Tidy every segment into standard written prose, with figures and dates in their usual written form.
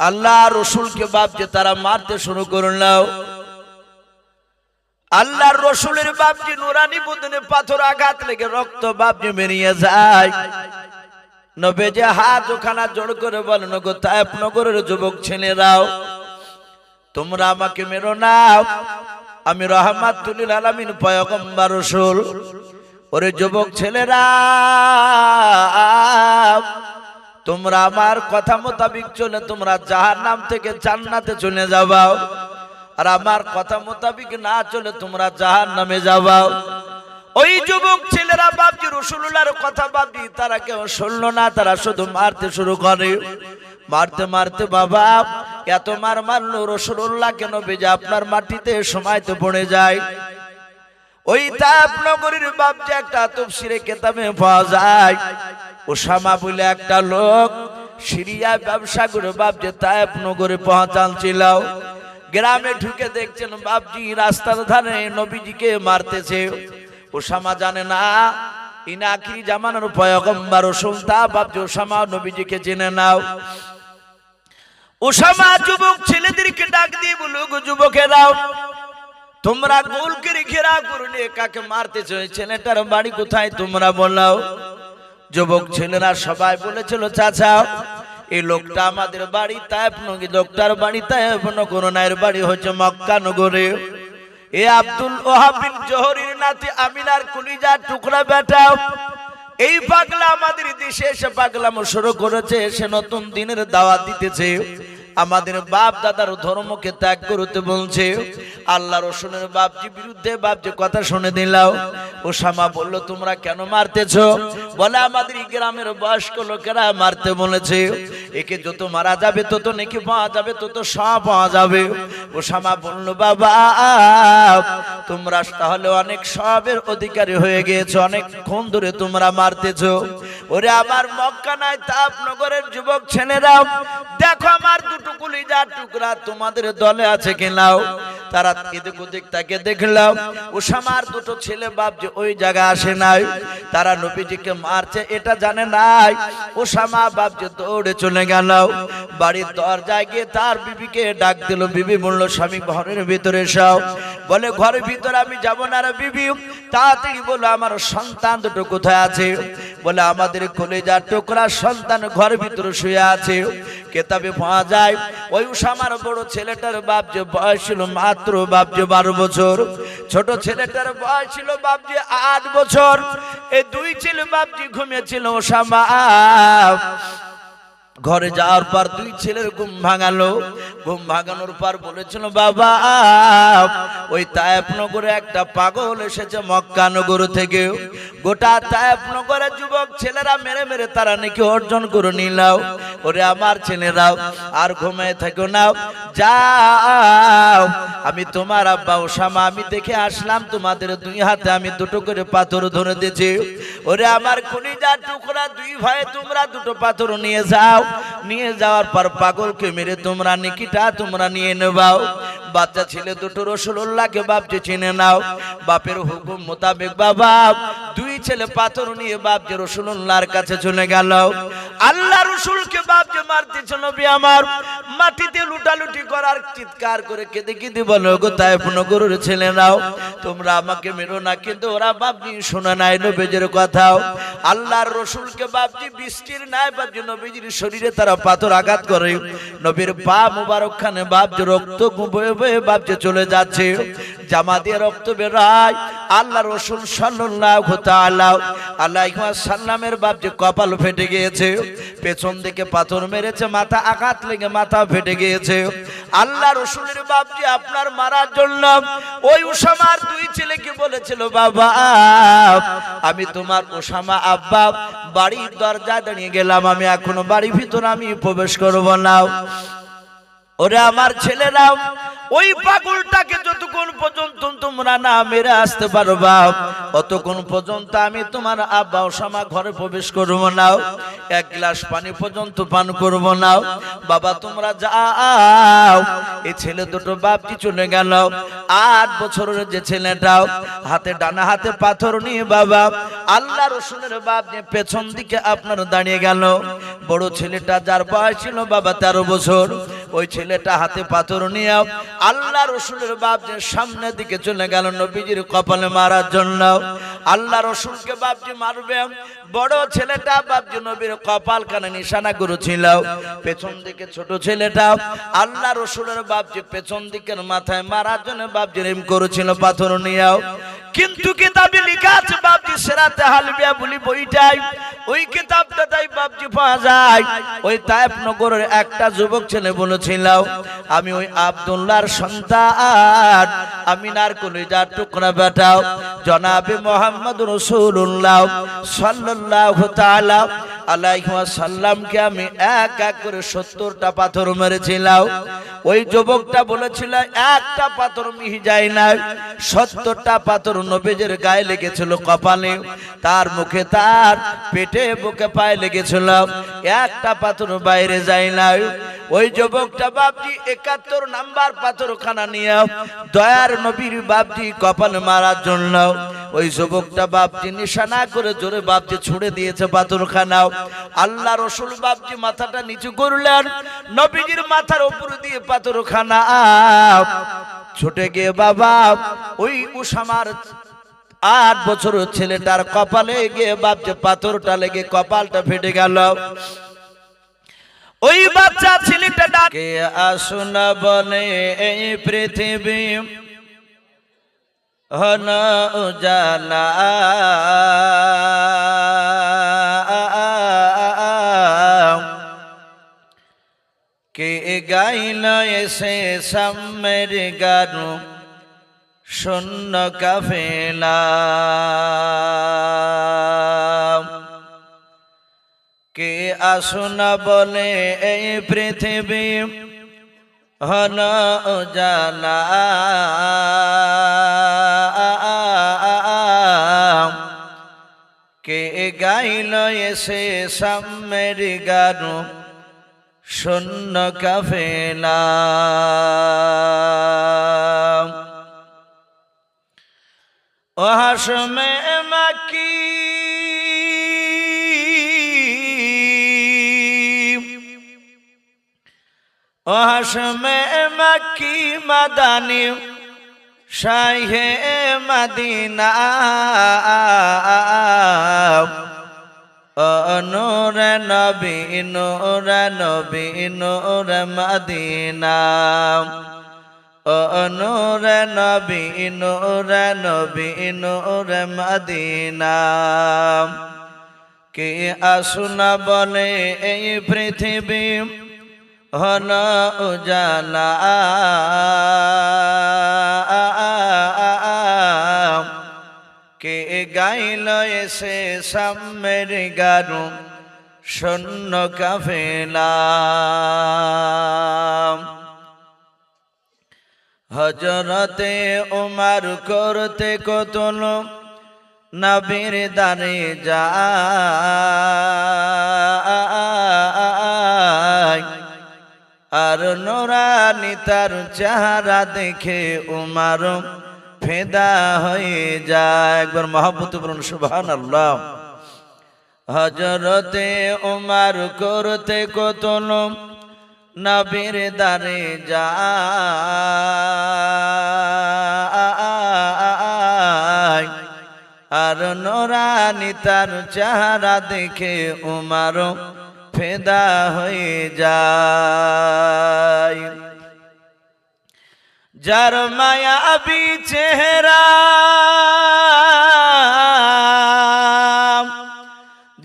আল্লাহ রসুলকে বাপ যে তারা মারতে শুরু করলো। আল্লাহর রসুলের বাপ যে নুরানি বদনে পাথর আঘাত লেগে রক্ত বাপ যে বেরিয়ে যায়। নবী যে হাত ওখানা জোড় করে বলেন, গো তায়েফ নগরের যুবক ছেলেরাও, তোমরা আমাকে মেরো না, আমি রাহমাতুল লিল আলামিন পয়গম্বর রাসূল। ওরে যুবক ছেলেরা, তোমরা আমার কথা মোতাবিক চলে তোমরা জাহান্নাম থেকে জান্নাতে চলে যাবাও, আর আমার কথা মোতাবিক না চলে তোমরা জাহান্নামে যাবাও। ওই যুবক ছেলেরা বাপজি রাসূলুল্লাহর কথা বাপজি তারা কেউ শুনলো না, তারা শুধু মারতে শুরু করে। মারতে মারতে বাবা এত মার মারলো রাসূলুল্লাহ কেন বেজে আপনার মাটিতে সময়তে পড়ে যায়। ওই তায়েফ নগরীর বাপজি একটা তাফসীরে কিতাবে পাওয়া যায়, ওসামা বলে একটা লোক সিরিয়া ব্যবসা করে বাপজি তায়েফ নগরে পৌঁছাচ্ছিল। গ্রামে ঢুকে দেখছেন বাপজি রাস্তার ধারে নবীজিকে মারতেছে। ওসামা জানে না ইনি আখিরি জামানার পয়গম্বর রাসূল, তা বাপজি ওসামা নবীজিকে জেনে নাও। ওসামা যুবক ছেলেদেরকে ডাক দিয়ে বলল, গো যুবকেরাও, তোমরা গোল করে ঘেরা করলে কাকে মারতেছো, ছেলেটার বাড়ি কোথায় তোমরা বলাও। যুবক ছেলেরা সবাই বলেছিল, চাচা এই লোকটা আমাদের বাড়ি তায়েফ নগরী, লোকটার বাড়ি তায়েফ নগর না, এর বাড়ি হচ্ছে মক্কা নগরে। এ আব্দুল ওহাব বিন জোহরির নাতি আমিনার কলিজার টুকরা বেটা, এই পাগলা আমাদের দেশে এসে পাগলামো শুরু করেছে, সে নতুন দিনের দাওয়াত দিতেছে, আমাদের বাপ দাদার ধর্মকে ত্যাগ করতে বলছে। আল্লাহ রসুলের বাপজি বিরুদ্ধে বাপজি কথা শুনে দিলাও। ওসামা বলল, তোমরা কেন মারতেছো? বলে, আমাদের গ্রামের বয়স্ক লোকেরা মারতে বলেছে, একে যত মারা যাবে তত নেকি পাওয়া যাবে, তত সব পাওয়া যাবে। ওসামা বলল, বাবা তোমরা তাহলে অনেক সবের অধিকারী হয়ে গিয়েছো, অনেকক্ষণ ধরে তোমরা মারতেছো। ওরে আমার মক্কা নাই তায়েফ নগরের যুবক ছেলেরা, দেখো আমার দুটো কলিজার টুকরা তোমাদের দলে আছে কিনাও। তারা এদিক ওদিক তাকে দেখলাম, ওসামার দুটো ছেলে বাপ যে ওই জায়গা আসে নাই, তারা নবীজিকে মারছে এটা জানে নাই। ওসামা বাপ যে দৌড়ে চলে গেল, বাড়ির দরজায় গিয়ে তার বিবিকে ডাক দিল। বিবি বলল, স্বামী ঘরের ভিতরে এসো। বলে, ঘরের ভিতরে আমি যাব না রে বিবি, তাড়াতাড়ি বলো আমার সন্তান দুটো কোথায় আছে। বলে, আমাদের কলিজার টুকরা সন্তান ঘরের ভিতরে শুয়ে আছে। কেতাবে পাওয়া যায় ওই ওসামার বড় ছেলেটার বাপ যে বয়স ছিল মাত্র বাপ যে 12 বছর, ছোট ছেলেটার বয়স ছিল বাপ যে 8 বছর। এই দুই ছেলে বাপ যে ঘুমিয়েছিল। ওসামা ঘরে যাওয়ার পর দুই ছেলের ঘুম ভাঙালো। ঘুম ভাঙানোর পর বলেছিল, বাবা ওই তায়েফ নগরে একটা পাগল এসেছে মক্কা নগর থেকে, গোটা তায়েফ নগরের যুবক ছেলেরা মেরে মেরে তারা নাকি অর্জন করে নিলাও। ওরে আমার ছেলেরাও আর ঘুমায় থাকো না, যাও আমি তোমার আব্বা ওসামা আমি দেখে আসলাম, তোমাদের দুই হাতে আমি দুটো করে পাথর ধরে দিয়েছি। ওরে আমার কলিজার টুকরা দুই ভাই, তোমরা দুটো পাথর নিয়ে যাও, নিয়ে যাওয়ার পর পাগলকে মেরে তোমরা নিকিটা তোমরা নিয়ে নেবাও। বাচ্চা ছেলে দুটো রাসূলুল্লাহকে বাপ যে চিনে নাও। বাপের হুকুম মোতাবেক বাবা দুই ছেলে পাথর নিয়ে বাপ যে রাসূলুল্লাহর কাছে চলে গেল। আল্লাহ রাসূলকে বাপ যে মারতেছিল, নবী আমার মাটিতে লুটালুটি করার চিৎকার করে কেঁদে কেঁদে বলো, গো তায়েফ নগরের ছেলেরাও, তোমরা আমাকে মেরো না। কিন্তু ওরা বাপজি শোনা নাই নবীজির কথাও। আল্লাহর রাসূলকে বাপজি বৃষ্টির নাই বাপজি নবীজির শরীরে তারা পাথর আঘাত করে। নবীর পা মুবারক খানে বাপজি রক্ত বয়ে বয়ে বাপজি চলে যাচ্ছে, জামা দিয়ে রক্ত বেরায়। আল্লাহ রাসূল সাল্লাল্লাহু তাআলা আলাইহি ওয়াসাল্লামের বাপজি কপাল ফেটে গিয়েছে, পেছন দিকে পাথর মেরেছে, মাথা আঘাত লেগে মাথা ফেটে গিয়েছে। আল্লাহ রাসূলের বাপজি আপনার মারার জন্য ওই ওসামার দুই ছেলেকে বলেছিল, বাবা আমি তোমার ওসামা আব্বা বাড়ির দরজায় দাঁড়িয়ে গেলাম, আমি এখনো বাড়ির ভিতর আমি প্রবেশ করব না। ওরে আমার ছেলেরাও ওই পাগলটাকে যতক্ষণ পর্যন্ত তোমরা না মেরে আসতে পারবা ততক্ষণ পর্যন্ত আমি তোমার আব্বা ওসামা ঘরে প্রবেশ করব না, এক গ্লাস পানি পর্যন্ত পান করব না। বাবা তোমরা যাও। এই ছেলে দুটো বাপজি চলে গেল। 8 বছরের যে ছেলেটাও হাতে ডানা হাতে পাথর নিয়ে বাবা আল্লাহ রসুলের বাপ নিয়ে পেছন দিকে আপনার দাঁড়িয়ে গেল। বড় ছেলেটা যার বয়স ছিল বাবা 13 বছর, ওই ছেলেটা হাতে পাথর নিয়ে আল্লাহ রসুলের বাপ যে সামনের দিকে চলে গেল নবীজির কপালে মারার জন্য। আল্লাহ রসুলকে বাপজি মারবে, বড় ছেলেটা বাপজি নবীর কপাল কানে নিশানা করেছিল। পেছন দিকে ছোট ছেলেটা আল্লাহ রসুলের বাপজি পেছন দিকের মাথায় মারার জন্য বাপজি রেম করেছিল পাথর নিয়েও। কিন্তু কিতাবে লেখা আছে বাপজি সিরাতে হালবিয়া বলি বইটাই, ওই কিতাবটা তাই বাপজি পাওয়া যায়। ওই তায়েফ নগরের একটা যুবক ছেলে বলেছিল, আমি ওই আব্দুল্লাহর সন্তান, আমিনার কলিজার টুকরা বেটা জনাবে মুহাম্মদ রাসূলুল্লাহ সাল্লাল্লাহু তাআলা আলাইহি ওয়াসাল্লামকে আমি এক এক করে 70টা পাথর মেরেছিলাম। ওই যুবকটা বলেছিল একটা পাথর মিহি যায় না, 70টা পাথর নবীজির গায়ে লেগেছিল, কপালে, তার মুখে, তার পেটে, বুকে, পায়ে লেগেছিল, একটা পাথর বাইরে যায় না। ওই যুবকটা বাপজি 71 নাম্বার পাথরখানা নিয়ে দয়ার নবীর বাপজি কপালে মারার জন্য ওই যুবকটা বাপজি নিশানা করে জোরে বাপজি ছুড়ে দিয়েছে পাথরখানা। আল্লাহ রসুল বাপজি মাথাটা নিচু করলেন, নবীজির মাথার উপর দিয়ে পাথরখানা ছুটে গিয়ে বাবা ওই উসামার 8 বছরের ছেলেটার কপালে গিয়ে বাপজি পাথরটা লেগে কপালটা ফেটে গেল। ওই বাচ্চা ছেলেটা ডাকে আসুন বলে এই পৃথিবী হন উজালা, কে গাইল এসে সামের গান শূন্য কাফেলা, কে আসুন বলে এই পৃথিবী হন উজালা, কে গাইল এসে সামের গান শূন্য কাফেলা। ও হাশমে মাকি ও হাশমে মাকি মাদানি শাহে মদিনা, ও নূর নবী নূর নবী নূর মদিনা, ও নূর নবী নূর নবী নূর মদিনা, কে আসুন বলে এই পৃথিবী হন উজালা, কে গাইল এসে সামের গান শূন্য কাফেলা। হযরতে উমর করতে কতল নবীর দারে যায়, আর নূরানি তার চেহারা দেখে উমর ফেদা হয়ে যায়। একবার মহব্বতে বলুন সুবহানাল্লাহ। হযরতে উমর করতে কতল নবীর দারে যায়, আর নূরানি তার চেহারা দেখে উমর ফেদা হয়ে যায়। যার মায়াবী চেহারা,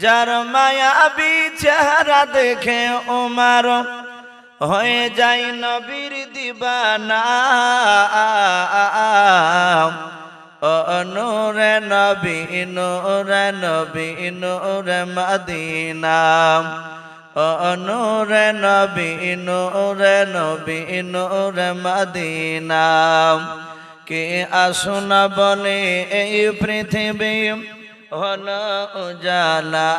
যার মায়াবী চেহারা দেখে উমর হয়ে যায় নবীর দিবানা, ও নূরে নবী নূরে নবী নূরে মদিনা, ও নূরে নবী নূরে নবী নূরে মদিনা কে আসুনা বলে এই পৃথিবী হলো উজালা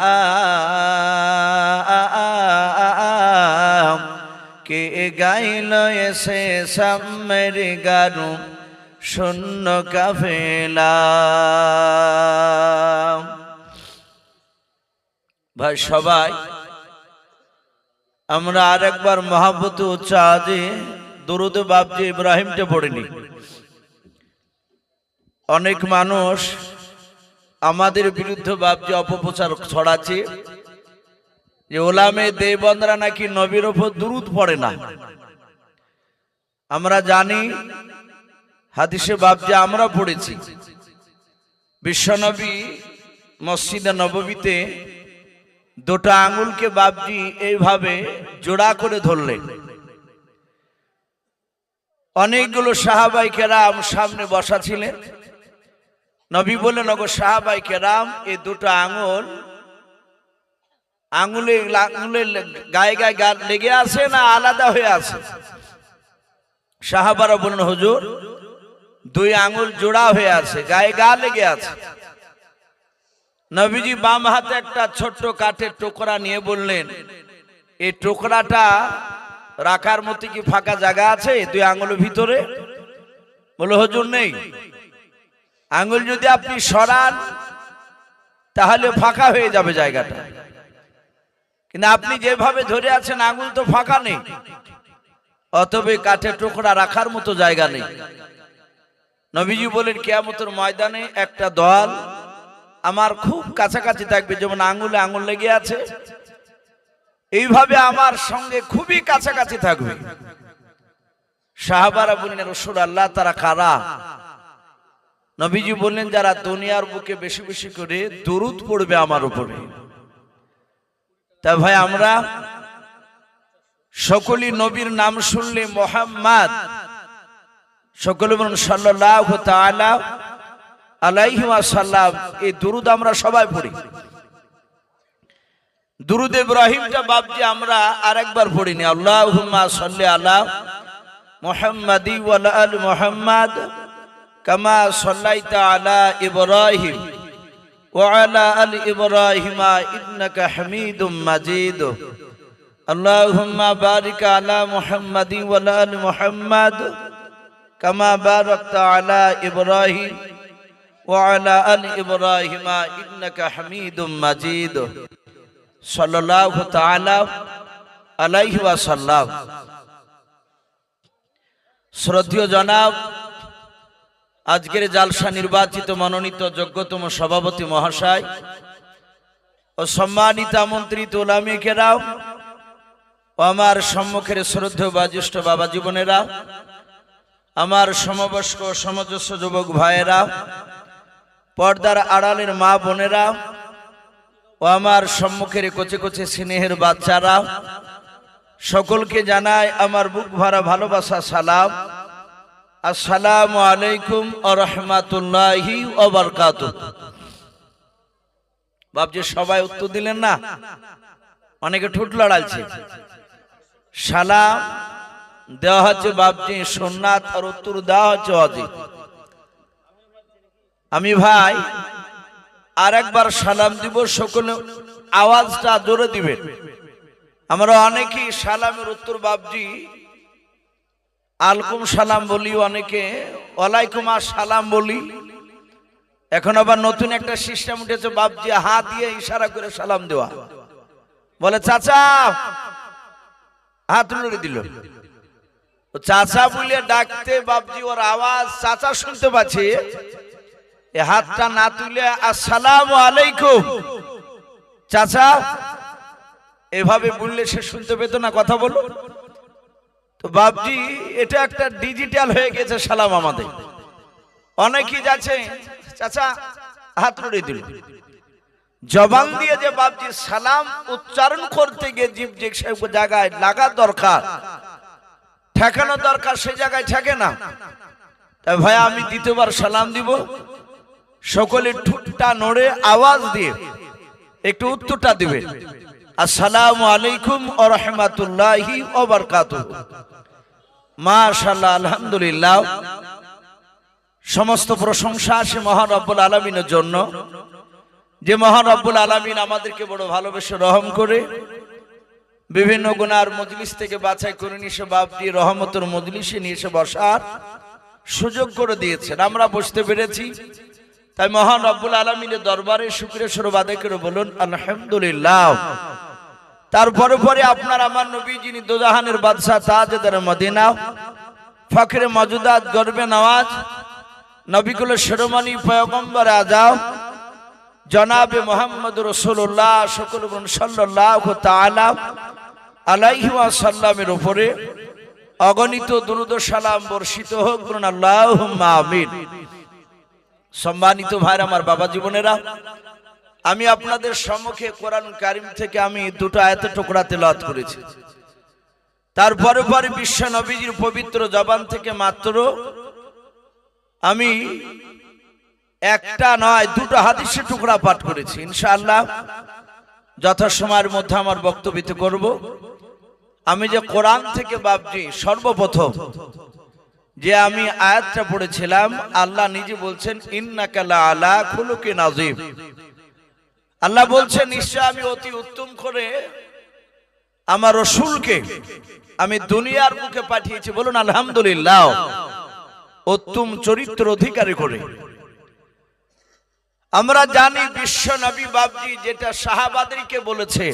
কে গাইল এসে সামের গারু শূন্য কাফেলা। ভাই সবাই আমরা আরেকবার মহাব্বত উচ্চাজে দরুদ বাবজি ইব্রাহিমটা পড়িনি। অনেক মানুষ আমাদের বিরুদ্ধে বাবজি অপপ্রচার ছড়াচ্ছে যে ওলামে দেবন্দরা নাকি নবীর উপর দুরুদ পড়ে না। আমরা জানি হাদিসে বাবজি আমরা পড়েছি, বিশ্বনবী মসজিদে নববীতে দুটো আঙ্গুলকে বাবজি এইভাবে জোড়া করে ধরলেন। অনেকগুলো সাহাবাই কেরাম সামনে বসা ছিলেন। নবী বললেন, ওগো সাহাবাই কেরাম, এই দুটো আঙ্গুলে গায়ে গায়ে লেগে আছে না আলাদা হয়ে আছে? সাহাবারা বললেন, হুজুর দুই আঙ্গুল জোড়া হয়ে আছে, গায়ে গা লেগে আছে। নবীজি বাম হাতে একটা ছোট্ট কাঠের টুকরা নিয়ে বললেন, এই টুকরাটা রাখার মতো কি ফাঁকা জায়গা আছে দুই আঙ্গুলের ভিতরে? বলে, হুজুর নেই। আঙ্গুল যদি আপনি সরান তাহলে ফাঁকা হয়ে যাবে জায়গাটা, কিন্তু আপনি যেভাবে ধরে আছেন আঙ্গুল তো ফাঁকা নেই, অতএব কাঠের টুকরা রাখার মতো জায়গা নেই। নবীজি বলেন, কিয়ামতের ময়দানে একটা দল আমার খুব কাছাকাছি থাকবে, যেমন আঙ্গুলে আঙ্গুল লেগে আছে এইভাবে আমার সঙ্গে খুবই কাছাকাছি থাকবে। সাহাবারা বললেন, রাসূলুল্লাহ তারা কারা? নবীজি বললেন, যারা দুনিয়ার বুকে বেশি বেশি করে দরুদ পড়বে আমার উপরে। তা ভাই আমরা সকলেই নবীর নাম শুনলে মুহাম্মদ সকলে বলুন সাল্লাল্লাহু তাআলা আলাইহি ওয়াসাল্লাম, এই দরুদ আমরা সবাই পড়ি। দুরুদ ইব্রাহিমটা বাবজি আমরা আরেকবার পড়িনি। আল্লাহুম্মা সাল্লি আলা মুহাম্মাদি ওয়া আলা আলি মুহাম্মাদ কামা সাল্লাইতা আলা ইব্রাহিম ওয়া আলা আলি ইব্রাহিম ইন্নাকা হামিদুম মাজিদ। আল্লাহুম্মা বারিক আলা মুহাম্মাদি ওয়া আলা আলি মুহাম্মাদ কামা বারাকতা আলা ইব্রাহিম ওয়া আলা আলি ইব্রাহিম ইন্নাকা হামিদুম মাজিদ। সাল্লাল্লাহু তাআলা আলাইহি ওয়াসাল্লাম। শ্রদ্ধেয় জনাব, আজকের জালসা নির্বাচিত মনোনীত যোগ্যতম সভাপতি মহাশয় ও সম্মানিত আমন্ত্রিত উলামে কেরাম ও আমার সম্মুখের শ্রদ্ধেয় বাজ্যেষ্ঠ বাবা জীবনেরা, আমার সমবয়স্ক সমজস্ব যুবক ভাইয়েরা, পর্দার আড়ালের মা বোনেরা ও আমার সম্মুখের কোচে কোচে স্নেহের বাচ্চারা, সকলকে জানায় আমার বুক ভরা ভালোবাসা সালাম। আসসালামু আলাইকুম ওয়া রাহমাতুল্লাহি ওয়া বারাকাতুহু। বাপজি সবাই উত্তর দিলেন না, অনেকে ঠোঁট লড়াইছে। সালাম দেওয়া হচ্ছে বাপজি সুন্নাত, আর উত্তর দেওয়া হচ্ছে ওয়াজিব। আমি ভাই আরেকবার সালাম দিব, সকলে আওয়াজটা জোরে দিবেন। আমরা অনেকেই সালামের উত্তর বাপজি আলাইকুম সালাম বলি, অনেকে ওয়ালাইকুম আসসালাম বলি। এখন আবার নতুন একটা সিস্টেম উঠেছে বাপজি হাত দিয়ে ইশারা করে সালাম দেওয়া। বলে চাচা, হাত তুলে দিল, চাচা বলে ডাকতে বাপজি ওর আওয়াজ চাচা শুনতে পাচ্ছে, এ হাতটা না তুলে আসসালামু আলাইকুম চাচা এভাবে বললে সে শুনতে পেত না, কথা বলো তো বাপজি। এটা একটা ডিজিটাল হয়ে গেছে সালাম আমাদের। অনেকেই যাচ্ছে চাচা হাত তুলে দিল, জবান দিয়ে যে বাপজি সালাম উচ্চারণ করতে গিয়ে জীব যে জায়গায় লাগা দরকার, ঠেকানো দরকার, সে জায়গায় ঠেকে না। তাই ভাই আমি দ্বিতীয়বার সালাম দিব, সকলে ঠোঁটটা নড়ে আওয়াজ দিয়ে একটু উত্তরটা দিবে। আসসালামু আলাইকুম ওয়া রাহমাতুল্লাহি ওয়া বারাকাতুহু। মাশাআল্লাহ, আলহামদুলিল্লাহ, সমস্ত প্রশংসা সে মহান রব্বুল আলামিনের জন্য, যে মহান রব্বুল আলামিন আমাদেরকে বড় ভালোবেসে রহম করে বিভিন্ন গুনার মজলিস থেকে বাছাই করে নিয়ে এসে বাপজি রহমতের মজলিসে নিয়ে এসে বসার সুযোগ করে দিয়েছেন। আমরা বসতে পেরেছি, তাই মহান রব্বুল আলামিনের দরবারে শুকরিয়া স্বরূপ আদায় করে বলুন আলহামদুলিল্লাহ। তারপরে পরে আপনার আমার নবী, যিনি দোজাহানের বাদশাহ, তাজদার মদিনা, ফখরে মওজুদাত, গর্বে নওয়াজ, নবীকুলের শিরোমণি, পয়গম্বর আযম জনাবে মুহাম্মদ রাসূলুল্লাহ সাল্লাল্লাহু তাআলা আলাইহি ওয়াসাল্লামের উপরে অগণিত দুরূদ ও সালাম বর্ষিত হোক, বলুন আল্লাহুম্মা আমিন। সম্মানিত ভাইরা, আমার বাবা জীবনেরা, আমি আপনাদের সম্মুখে কোরআন কারীম থেকে আমি দুটো আয়াতের টুকরা তেলাওয়াত করেছি। তারপরে পরে বিশ্ব নবীজির পবিত্র জবান থেকে মাত্র আমি একটা নয় দুটো হাদিসের টুকরা পাঠ করেছি। ইনশাআল্লাহ যথাসময়ের মধ্যে আমার বক্তব্য করব। আমি যে কোরআন থেকে বাপজি সর্বপ্রথম যে আমি আয়াতটা পড়েছিলাম, আল্লাহ নিজে বলছেন ইন্নাকা লাআলা খুলুকিন আযীম। আল্লাহ বলছেন নিশ্চয় আমি অতি উত্তম করে আমার রাসূলকে আমি দুনিয়ার মুখে পাঠিয়েছি, বলুন আলহামদুলিল্লাহ, উত্তম চরিত্র অধিকারী করে। আমরা জানি বিশ্ব নবী বাপজি যেটা সাহাবাদেরকে বলেছে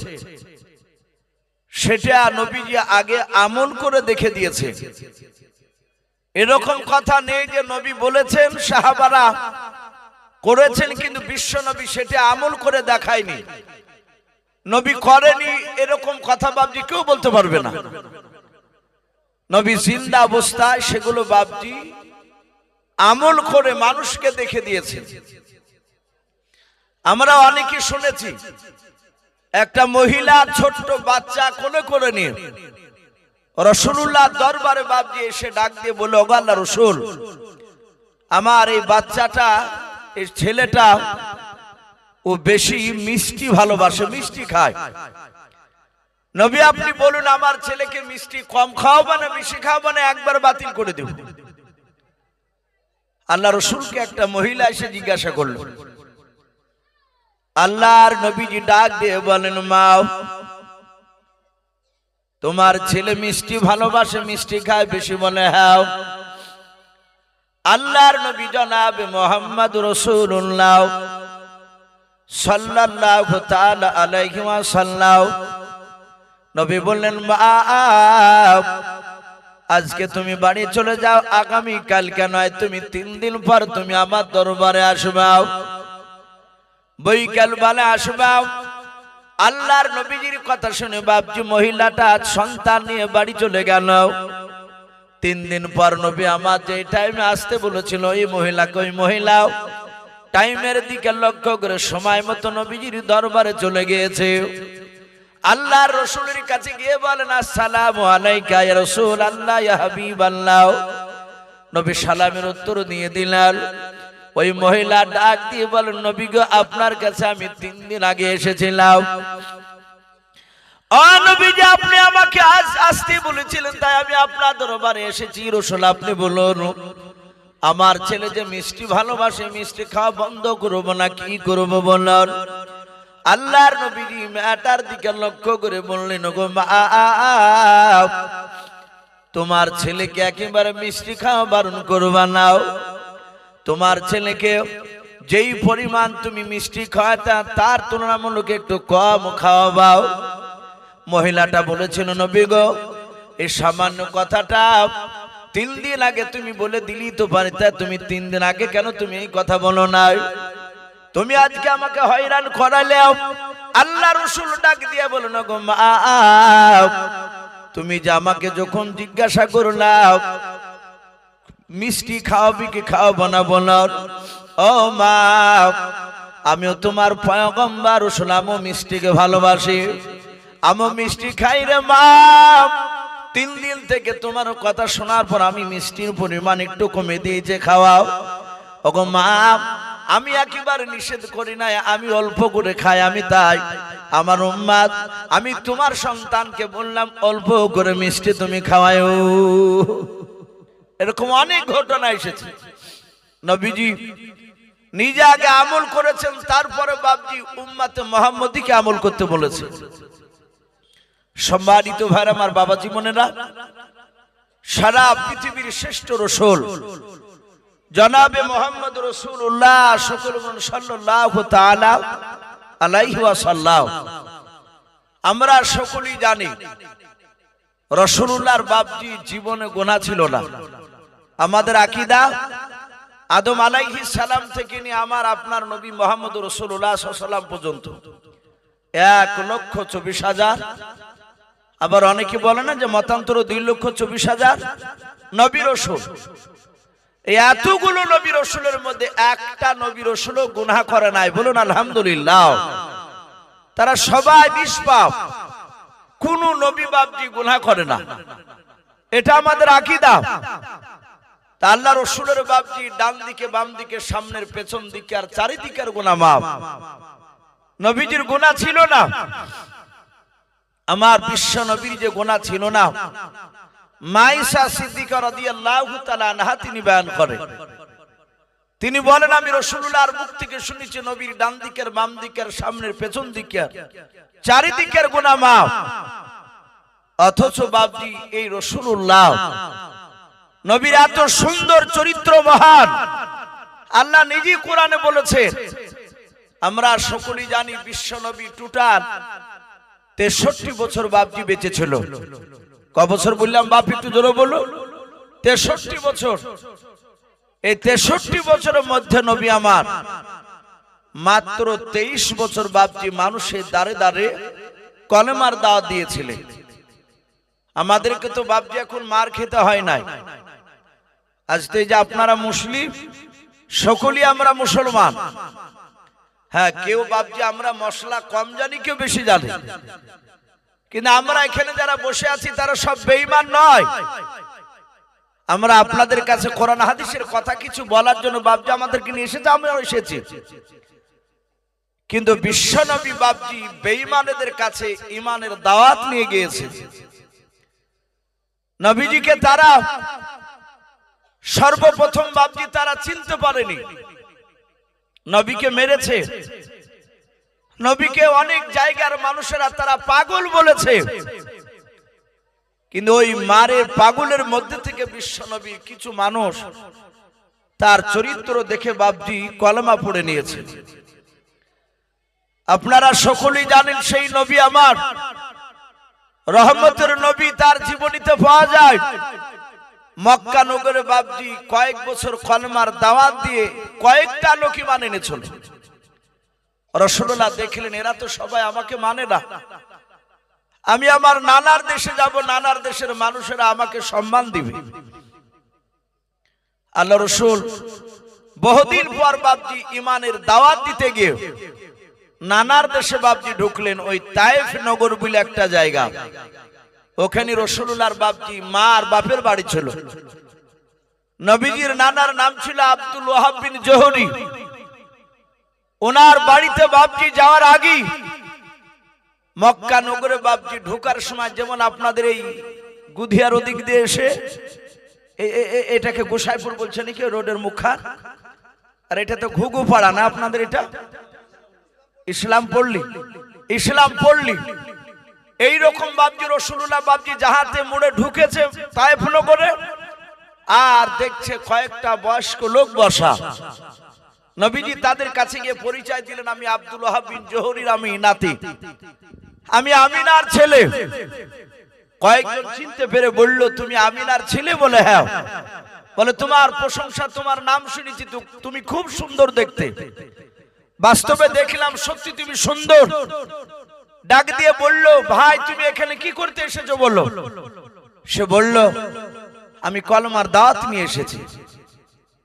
সেটা নবীজি আগে আমল করে দেখে দিয়েছে। এরকম কথা নেই যে নবী বলেছেন সাহাবারা করেছেন কিন্তু বিশ্ব নবী সেটা আমল করে দেখায়নি, নবী করেনি, এরকম কথা বাপজি কেউ বলতে পারবে না। নবী জিন্দা অবস্থায় সেগুলো বাপজি আমল করে মানুষকে দেখে দিয়েছে। আমরা অনেকে শুনেছি একটা মহিলা ছোট্ট বাচ্চা কোলে করে নিয়ে রাসূলুল্লাহ দরবারে বাপজি এসে ডাক দিয়ে বলে, ওগো আল্লাহর রাসূল, আমার এই বাচ্চাটা, এই ছেলেটা ও বেশি মিষ্টি ভালোবাসে, মিষ্টি খায়। নবী আপনি বলুন আমার ছেলেকে মিষ্টি কম খাওয়াবো না বেশি খাওয়াবো না, একবার বাতিল করে দেব। আল্লাহ রাসূলকে একটা মহিলা এসে জিজ্ঞাসা করলো। আল্লাহর নবীজি ডাক দিয়ে বলেন, মা তোমার ছেলে মিষ্টি ভালোবাসে, মিষ্টি খায় বেশি? বলে হ্যাঁ। আল্লাহর নবী জনাবে মুহাম্মদ রাসূলুল্লাহ সাল্লাল্লাহু তাআলা আলাইহি ওয়াসাল্লাম নবী বললেন, মা আজকে তুমি বাড়ি চলে যাও, আগামী কালকে নয় তুমি 3 দিন পর তুমি আমার দরবারে আসবা, বৈকাল বেলা আসবা। আল্লাহর নবীজির কথা শুনে বাপজি মহিলাটা সন্তান নিয়ে বাড়ি চলে গেল। 3 দিন পর নবী আমার যে টাইমে আসতে বলেছিল ওই মহিলাকে, ওই মহিলা টাইমের দিকে লক্ষ্য করে সময় মতো নবীজির দরবারে চলে গিয়েছে। আল্লাহর রাসূলের কাছে গিয়ে বলেন, আসসালামু আলাইকা ইয়া রাসূলুল্লাহ ইয়া হাবিবাল্লাহ। নবী সালামের উত্তর দিয়ে দিলেন। ওই মহিলা ডাক দিয়ে বলেন, নবী গো আপনার কাছে আমি 3 দিন আগে এসেছিলাম। ও নবীজি আপনি আমাকে আজ আসতে বলেছিলেন, তাই আমি আপনার দরবারে এসেছি। রাসূল আপনি বলুন আমার ছেলে যে মিষ্টি ভালোবাসে, মিষ্টি খাওয়া বন্ধ করব না কি করব বলুন। আল্লাহর নবীজি মেয়েটার দিকে লক্ষ্য করে বললেন, গো মা তোমার ছেলেকে একেবারে মিষ্টি খাওয়া বারণ করবা না, তোমার ছেলেকে যেই পরিমাণ তুমি মিষ্টি খাওয়াতা তার তুলনামূলক একটু কম খাওয়াবাও। মহিলাটা বলেছিল, নবী গো এই সামান্য কথাটা 3 দিন আগে তুমি বলে দিলি তো পারিতা, তুমি 3 দিন আগে কেন তুমি এই কথা বলো না? তুমি আজকে আমাকে হয়রান করালে। আল্লাহ রাসূল ডাক দিয়ে বলল, গো মা তুমি যে আমাকে যখন জিজ্ঞাসা করলাম মিষ্টি খাওয়াবি কি খাওয়াবো না বলো, ও মা আমিও তোমার পয়গম্বর রাসূল, আমিও মিষ্টিকে ভালোবাসি, আমিও মিষ্টি খাই রে মা। 3 দিন থেকে তোমার কথা শোনার পর আমি মিষ্টির পরিমাণ একটু কমে দিয়েছে খাওয়াও। ওগো মা আমি একেবারে নিষেধ করি নাই, আমি অল্প করে খাই। আমি তাই আমার উম্মত, আমি তোমার সন্তানকে বললাম অল্প করে মিষ্টি তুমি খাওয়ায়ো। এরকম অনেক ঘটনা এসেছে। নবীজি নিজে আগে আমল করেছেন, তারপরে বাপজি উম্মতে মুহাম্মদীকে আমল করতে বলেছে। সম্মানিত ভাইরা আমার, বাবা জীবনেরা, সারা পৃথিবীর শ্রেষ্ঠ রাসূল জনাবে মুহাম্মদ রাসূলুল্লাহ সাল্লাল্লাহু তাআলা আলাইহি ওয়াসাল্লাম, আমরা সকলেই জানি রাসূলুল্লাহর বাপজি জীবনে গুনাহ ছিল না। আমাদের আকীদা আদম আলাইহিস সালাম থেকে নিয়ে আমার আপনার নবী মুহাম্মদ রাসূলুল্লাহ সাল্লাল্লাহু আলাইহি ওয়াসাল্লাম পর্যন্ত 1,24,000, আবার অনেকে বলে না যে মতান্তর 2,24,000 নবী রাসূল। এই এতগুলো নবী রাসূলের মধ্যে একটা নবী রাসূলও গুনাহ করে নাই। বলুন আলহামদুলিল্লাহ। তারা সবাই নিষ্পাপ, কোন নবী বাপজি গুনাহ করে না। এটা আমাদের আকীদা। তা আল্লাহ রাসূলের বাপজি ডান দিকে বাম দিকে সামনের পেছন দিকে আর চারিদিকের গুনাহ মাফ। নবীজির গুনাহ ছিল না। আমার বিশ্ব নবীর যে গুনাহ ছিল না, মাইসা সিদ্দিকা রাদিয়াল্লাহু তাআলা আনহা তিনি বয়ান করেন। তিনি বলেন, আমি রাসূলুল্লাহর মুখ থেকে শুনেছি নবীর ডান দিকের বাম দিকের সামনের পেছন দিকের চারিদিকের গুনাহ মাফ। অথচ বাপজি এই রাসূলুল্লাহ নবীর এত সুন্দর চরিত্র মহান, আল্লাহ নিজেই কোরআনে বলেছেন। আমরা সকলেই জানি বিশ্ব নবী টোটাল 63 বছর বাপজি বেঁচে ছিল। ক বছর বললাম বাপ, একটু জোরে বলো। 63 বছর। এই 63 বছরের মধ্যে নবী আমার মাত্র 23 বছর বাপজি মানুষের দাঁড়ে দাঁড়ে কলেমার দাওয়াত দিয়েছিলেন। আমাদেরকে তো বাপজি এখন মার খেতে হয় নাই। আজ তো এই যে আপনারা মুসলিম, সকলেই আমরা মুসলমান। হ্যাঁ, কেউ বাপজি আমরা মশলা কম জানি, কেউ বেশি জানে, কিন্তু আমরা এখানে যারা বসে আছি তারা সব বেঈমান নয়। আমরা আপনাদের কাছে কোরআন হাদিসের কথা কিছু বলার জন্য বাপজি আমাদেরকে নিয়ে এসেছে, আমরা এসেছি। কিন্তু বিশ্বনবী বাপজি বেঈমানদের কাছে ঈমানের দাওয়াত নিয়ে গিয়েছে। নবীজিকে তারা সর্বপ্রথম বাপজি তারা চিনতে পারেনি। নবীকে মেরেছে, নবীকে অনেক জায়গার মানুষেরা তারা পাগল বলেছে। কিন্তু ওই মারের পাগলের মধ্যে থেকে বিশ্বনবী কিছু মানুষ তার চরিত্র দেখে বাপজি কলেমা পড়ে নিয়েছে। আপনারা সকলেই জানেন সেই নবী আমার রহমতের নবী, তার জীবনীতে পাওয়া যায় মক্কা নগরে বাপজি কয়েক বছর কলেমার দাওয়াত দিয়ে কয়েকটা লোকই মানে এনেছিল। রাসূলুল্লাহ দেখলেন এরা তো সবাই আমাকে মানে না, আমি আমার নানার দেশে যাব, নানার দেশের মানুষেরা আমাকে সম্মান দিবে। আল্লাহ রাসূল বহুদিন পর বাপজি ইমানের দাওয়াত দিতে গিয়ে নানার দেশে বাপজি ঢুকলেন। ওই তায়েফ নগর বলে একটা জায়গা, ওখানে রাসূলুল্লাহর বাপজি মা আর বাপের বাড়ি ছিল। নবীজির নানার নাম ছিল আব্দুল ওয়াহাব বিন জোহরি। ওনার বাড়িতে বাপজি যাওয়ার আগে মক্কা নগরে বাপজি ঢোকার সময়, যেমন আপনাদের এই গুধিয়ার ওদিক দিয়ে এসে এটাকে গোসাইপুর বলছে নাকি রোডের মুখখান, আর এটা তো ঘুঘু পাড়া না আপনাদের, এটা ইসলাম পড়লি এইরকম বাপজি রাসূলুল্লাহ বাপজি জাহাতে মোড়ে ঢুকেছে তায়েফ নগরে, আর দেখছে কয়েকটা বয়স্ক লোক বসা। নবীজি তাদের কাছে গিয়ে পরিচয় দিলেন, আমি আব্দুল ওয়াহাব বিন জোহরির আমি নাতি, আমি আমিনার ছেলে। কয়েকজন চিনতে পেরে বলল, তুমি আমিনার ছেলে? বলে হ্যাঁ। বলে তোমার প্রশংসা, তোমার নাম শুনেছি, তুমি খুব সুন্দর দেখতে। বাস্তবে দেখলাম সত্যি তুমি সুন্দর। ডাক দিয়ে বলল, ভাই তুমি এখানে কি করতে এসেছো? বলল, সে বলল আমি কলমার দাওয়াত নিয়ে এসেছি।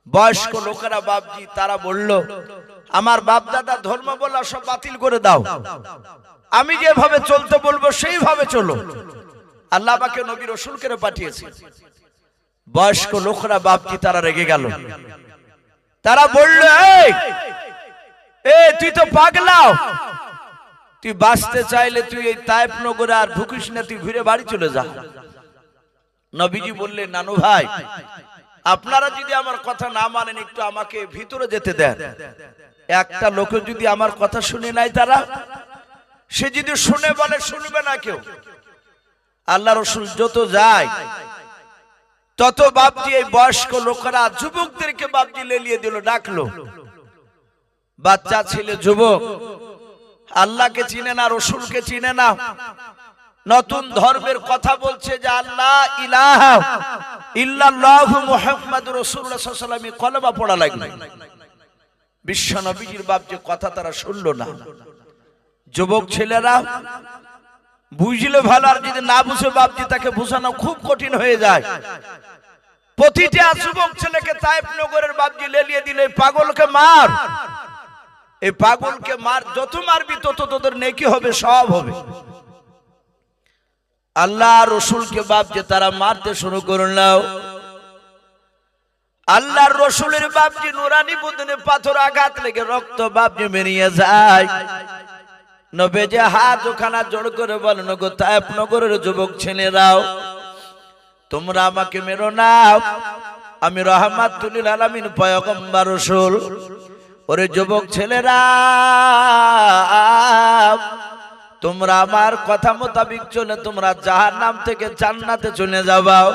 বয়স্ক লোকেরা বাপজি তারা বলল, আমার বাপ দাদা ধর্ম বলা সব বাতিল করে দাও, আমি যেভাবে চলতে বলবো সেইভাবে চলো। আল্লাহ পাকে নবী রাসূল করে পাঠিয়েছে। বয়স্ক লোকেরা বাপজি তারা রেগে গেল। তারা বলল, তুই তো পাগলা, তুই বাঁচতে চাইলে তুই এই তায়েফ নগরে আর ঢুকিস না, তুই ঘুরে বাড়ি চলে যা। নবীজি বললেন, নানু ভাই, আপনারা যদি আমার কথা না মানেন একটু আমাকে ভিতরে যেতে দেন। একটা লোক যদি আমার কথা শুনে নাই, তারা সে যদি শুনে বলে শুনবে না কেউ। আল্লাহ রসুল যত যায় তত বাপজি এই বয়স্ক লোকেরা যুবকদেরকে বাপজি লেলিয়ে দিল, ডাকলো। বাচ্চা ছেলে যুবক আল্লাহকে চিনে না, রসুলকে চিনে না, নতুন ধর্মের কথা বলছে যে আল্লাহ ইলাহা ইল্লাল্লাহু মুহাম্মাদুর রাসূলুল্লাহ সাল্লাল্লাহু আলাইহি ওয়াসাল্লাম, কলেমা পড়া লাগলো। বিশ্ব নবীজির বাপজি কথা তারা শুনলো না। যুবক ছেলেরা বুঝলে ভালো, আর যদি না বুঝে বাপজি তাকে বোঝানো খুব কঠিন হয়ে যায়। প্রতিটা যুবক ছেলেকে তায়েফ নগরের বাপজি লেলিয়ে দিলে, পাগলকে মার, এই পাগলকে মার, যত মারবি তত তোদের নেকি হবে, সব হবে। আল্লাহ রসুলকে বাপজি তারা মারতে শুরু করলো। আল্লাহর রসুলের বাপজি নুরানি বদনে পাথর আঘাত লেগে রক্ত বাপজি বেরিয়ে যায়। নবীজি হাত ওখানা জোড় করে বলেন, গো তায়েফ নগরের যুবক ছেলেরাও, তোমরা আমাকে মেরো না, আমি রাহমাতুল লিল আলামিন পয়গম্বর রাসূল। ওরে যুবক ছেলেরা, তোমরা আমার কথা মোতাবিক চলে তোমরা জাহান্নাম থেকে জান্নাতে চলে যাবাও,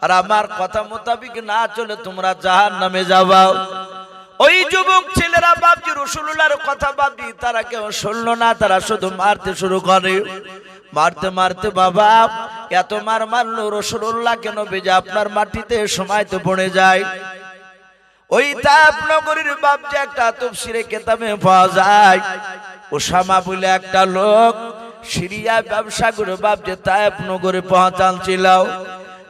আর আমার কথা মোতাবিক না চলে তোমরা জাহান্নামে যাবাও। ওই যুবক ছেলেরা বাপজি রাসূলুল্লাহর কথা বাপজি তারা কেউ শুনলো না, তারা শুধু মারতে শুরু করে। মারতে মারতে বাবা এত মার মারলো রাসূলুল্লাহ, কেন বেজে আপনার মাটিতে সময় তো পড়ে যায়। ওই তায়েফ নগরীর বাপজি একটা তাফসীরে কিতাবে পাওয়া যায়, ওসামা বলে একটা লোক সিরিয়া ব্যবসা করে বাপজি তায়েফ নগরে পৌঁছাচ্ছিল।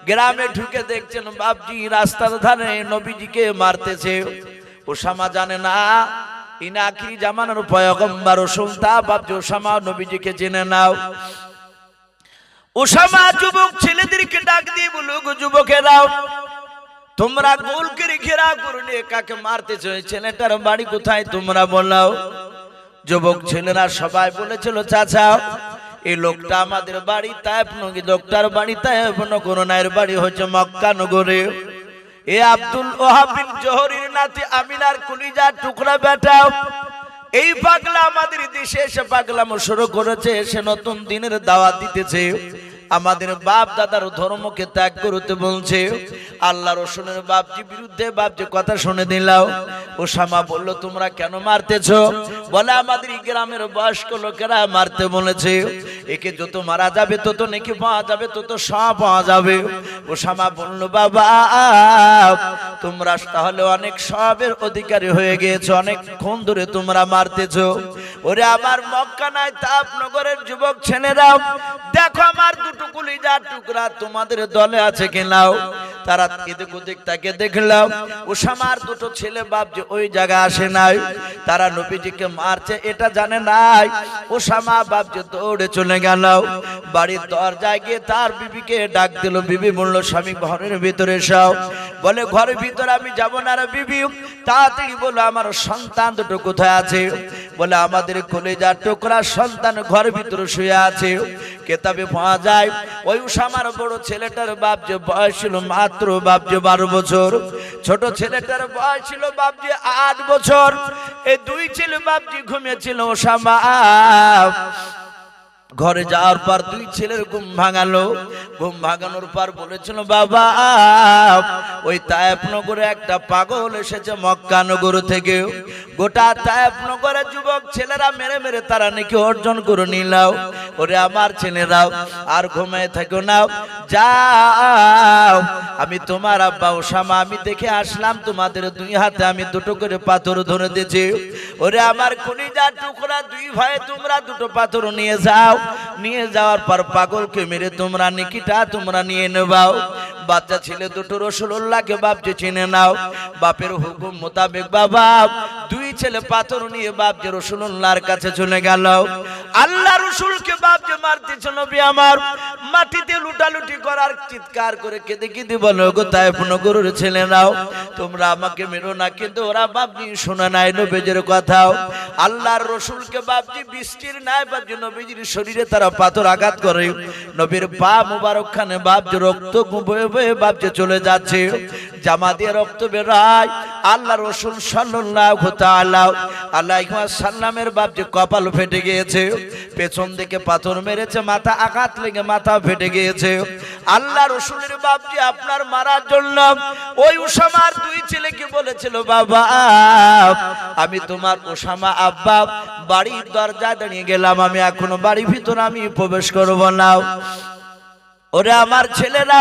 গ্রামে ঢুকে দেখছেন বাপজি রাস্তার ধারে নবীজিকে মারতেছে। ওসামা জানে না ইনি আখিরি জামানার পয়গম্বর রাসূল, তা বাপজি ওসামা নবীজিকে জেনে নাও। ওসামা যুবক ছেলেদেরকে ডাক দিয়ে বলল, গো যুবকেরাও, তোমরা গোল করে ঘেরা করলে কাকে মারতেছো, ছেলেটার বাড়ি কোথায় তোমরা বলাও। যুবক ছেলেরা সবাই বলেছিল, চাচা এই লোকটা আমাদের বাড়ি তায়েফ নগরী, লোকটার বাড়ি তায়েফ নগর না, এর বাড়ি হচ্ছে মক্কা নগরে। এ আব্দুল ওহাব বিন জোহরের নাতি আমিনার কলিজা টুকরা বেটা, এই পাগলা আমাদের দেশে এসে পাগলামো শুরু করেছে, এসে নতুন দিনের দাওয়াত দিতেছে, আমাদের বাপ দাদার ধর্মকে ত্যাগ করতে বলছে। আল্লাহ রসুলের বাপজি বিরুদ্ধে বাপজি কথা শুনে দিলাও। ওসামা বলল, তোমরা কেন মারতেছো? বলে, আমাদের গ্রামের বয়স্ক লোকেরা মারতে বলেছে, একে যত মারা যাবে তত নেকি পাওয়া যাবে, তত সব পাওয়া যাবে। ওসামা বলল, বাবা তোমরা তাহলে অনেক সবের অধিকারী হয়ে গিয়েছো, অনেকক্ষণ ধরে তোমরা মারতেছো। ওরে আমার মক্কা নাই তায়েফ নগরের যুবক ছেলেরা, দেখো আমার দুটো কলিজার টুকরা তোমাদের দলে আছে কিনাও। তারা এদিক ওদিক তাকে দেখলাম, ওসামার দুটো ছেলে বাপ যে ওই জায়গায় আসে নাই, তারা নবীজিকে মারছে এটা জানে নাই। ওসামা বাপ যে দৌড়ে চলে গেল, বাড়ির দরজায় গিয়ে তার বিবিকে ডাক দিল। বিবি বলল, স্বামী ঘরের ভিতরে এসো। বলে, ঘরের ভিতরে আমি যাব না রে বিবি, তাড়াতাড়ি বলো আমার সন্তান দুটো কোথায় আছে। বলে, আমাদের কলিজার টুকরা সন্তান ঘরের ভিতরে শুয়ে আছে। কেতাবে পাওয়া যায় ওই ওসামার বড় ছেলেটার বাপ যে বয়স ছিল মাত্র বাপ যে 12 বছর, ছোট ছেলেটার বয়স ছিল বাপ যে 8 বছর। এই দুই ছেলে বাপ যে ঘুমিয়েছিল। ওসামা ঘরে যাওয়ার পর দুই ছেলের ঘুম ভাঙালো। ঘুম ভাঙানোর পর বলেছিল, বাবা ওই তায়েফ নগরে একটা পাগল এসেছে মক্কা নগর থেকে, গোটা তায়েফ নগরের যুবক ছেলেরা মেরে মেরে তারা নাকি অর্জন করে নিলাও। ওরে আমার ছেলেরাও আর ঘুমায় থাকো না, যাও আমি তোমার আব্বা ওসামা, আমি দেখে আসলাম তোমাদের দুই হাতে আমি দুটো করে পাথর ধরে দিয়েছি। ওরে আমার কলিজার টুকরা দুই ভাই, তোমরা দুটো পাথর নিয়ে যাও, নিয়ে যাওয়ার পর পাগলকে মেরে তোমরা নিকিটা তোমরা নিয়ে নেবাও। বাচ্চা ছেলে দুটো রাসূলুল্লাহকে বাপ যে চিনে নাও। বাপের হুকুম মোতাবেক বাবা দুই ছেলে পাথর নিয়ে বাপজি রাসূলুল্লাহর কাছে চলে গেল। আল্লাহ রাসূলকে বাপজি মারতেছে, নবী আমার মাটিতে লুটালুটি করার চিৎকার করে কেঁদে কেঁদে বলো, গো তায়েফ নগরের ছেলেরাও তোমরা আমাকে মেরো না। কিন্তু ওরা বাপজি শোনা নাই নবীজির কথাও। আল্লাহর রাসূলকে বাপজি বৃষ্টির নাই বাপজি নবীজির শরীরে তারা পাথর আঘাত করে। নবীর পা মুবারক খানে বাপজি রক্ত বয়ে বয়ে বাপজি চলে যাচ্ছে, জামা দিয়ে রক্ত বেরায়। আল্লাহ রাসূল সাল্লাল্লাহু তাআলা আলাইহি ওয়াসাল্লামের বাপজি কপাল ফেটে গিয়েছে, পেছন দিকে পাথর মেরেছে, মাথা আঘাত লেগে মাথা ফেটে গিয়েছে। আল্লাহ রাসূলের বাপজি আপনার মারার জন্য ওই উসামার দুই ছেলেকে বলেছিল, বাবা আমি তোমার উসামা আব্বা বাড়ির দরজায় দাঁড়িয়ে গেলাম, আমি এখনো বাড়ির ভিতরে আমি প্রবেশ করব না। ওরে আমার ছেলেরা,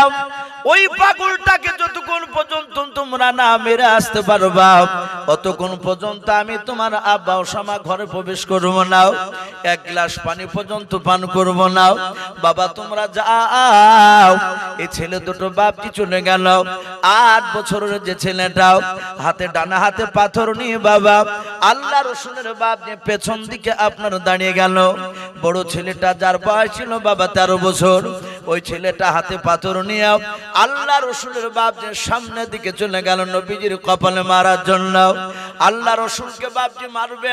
ওই পাগলটাকে যতক্ষণ পর্যন্ত তোমরা না মেরে আসতে পারবা ততক্ষণ পর্যন্ত আমি তোমার আব্বা ওসামা ঘরে প্রবেশ করব না, এক গ্লাস পানি পর্যন্ত পান করব না। বাবা তোমরা যাও। এই ছেলে দুটো বাপজি চলে গেল। 8 বছরের যে ছেলেটাও হাতে ডানা হাতে পাথর নিয়ে বাবা আল্লাহ রাসূলের বাপজি পেছন দিকে আপনার দাঁড়িয়ে গেল। বড় ছেলেটা যার বয়স ছিল বাবা 13 বছর, ওই ছেলেটা হাতে পাথর নিয়ে আল্লাহ রাসূলের বাপজির সামনে দিকে চলে গেল নবীজির কপালে মারার জন্য। আল্লাহ রাসূলকে বাপজি মারবে,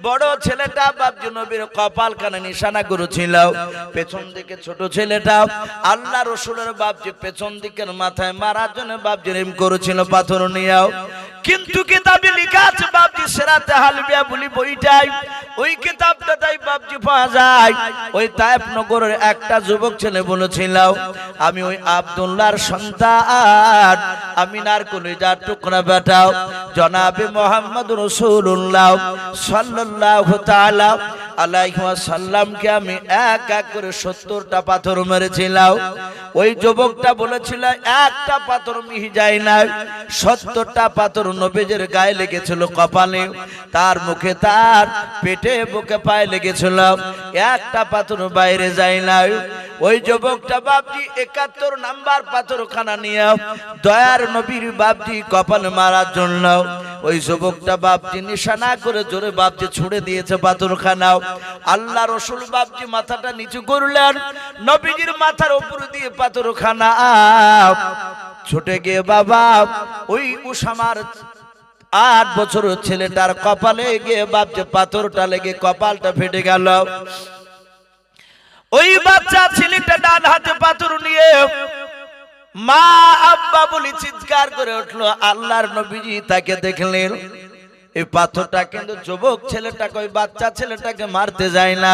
বড় ছেলেটা বাপজি নবীর কপাল কানে নিশানা করেছিল। পেছন দিকে ছোট ছেলেটা আল্লাহ রাসূলের বাপজি পেছন দিকের মাথায় মারার জন্য বাপজি রেম করেছিল পাথর নিয়ে। কিন্তু কিতাবে লেখা আছে বাপজি সিরাতে হালবিয়া বলি বইটাই, ওই কিতাবটা তাই বাপজি পাওয়া যায়। ওই তায়েফ নগরের একটা যুবক ছেলে বলেছিল, আমি ওই আব্দুল্লাহর সন্তান, আমিনার কলিজার টুকরা বেটা জনাবে মুহাম্মদ রাসূলুল্লাহ সাল্লাল্লাহু তাআলা আলাইহি ওয়াসাল্লামকে আমি এক এক করে 70টা পাথর মেরেছিলাম। ওই যুবকটা বলেছিল একটা পাথর মিহি যায় না, 70টা পাথর নবীজির গায়ে লেগেছিল, কপালে, তার মুখে, তার পেটে, বুকে, পায়ে লেগেছিল, একটা পাথর বাইরে যায় না। ওই যুবকটা বাপজি 71 নাম্বার পাথরখানা নিয়ে দয়ার নবীর বাপজি কপালে মারার জন্য ওই যুবকটা বাপজি নিশানা করে জোরে বাপজি ছুড়ে দিয়েছে পাথরখানা। আল্লাহ রাসূল বাপজি মাথাটা নিচু করলেন, নবীজির মাথার উপর দিয়ে পাথরখানা ছুটে গিয়ে বাবা ওই উসামার 8 বছরের ছেলেটার কপালে গিয়ে বাপজি পাথরটা লেগে কপালটা ফেটে গেল। ওই বাচ্চা ছেলেটা ডান হাতে পাথর নিয়ে মা আব্বা বলে চিৎকার করে উঠলো। আল্লাহর নবীজি তাকে দেখলেন, এই পাথরটা কিন্তু যুবক ছেলেটাকে, ওই বাচ্চা ছেলেটাকে মারতে যায় না,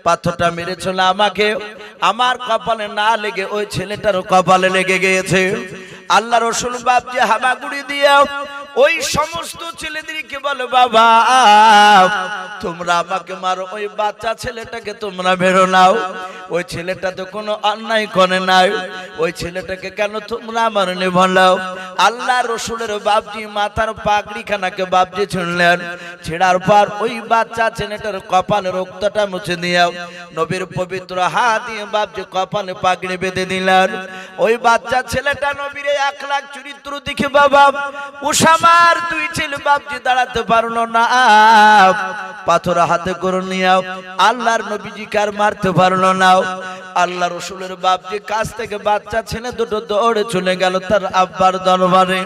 পাথরটা মেরেছিল আমাকে, আমার কপালে না লেগে ওই ছেলেটার কপালে লেগে গিয়েছে। আল্লাহ রাসূল বাপজি হামাগুড়ি দিয়ে ওই সমস্ত ছেলেদেরকে বলে, বাবা তোমরা আমাকে মারো, ওই বাচ্চা ছেলেটাকে তোমরা মেরো নাও, ওই ছেলেটা তো কোনো অন্যায় করে নাই, ওই ছেলেটাকে কেন তোমরা মারনি বলাও। আল্লাহ রাসূলের বাপজি মাথার পাগড়ি খানাকে বাপজি ছিঁড়লেন, ছেড়ার পর ওই বাচ্চা ছেলেটার কপালে রক্তটা মুছে দিয়াও নবীর পবিত্র হাত দিয়ে বাপজি কপালে পাগড়ি বেঁধে দিলেন। ওই বাচ্চা ছেলেটা নবীর আখলাক চরিত্র দেখে বাবা উসামার দুই ছেলে বাপজি দাঁড়াতে পারলো না, পাথর হাতে করে নিয়ে আল্লাহর নবীজিকে আর মারতে পারলো না। আল্লাহ রাসূলের বাপজি কাছ থেকে বাচ্চা ছেলে দুটো দৌড়ে চলে গেল তার আব্বার দরবারে।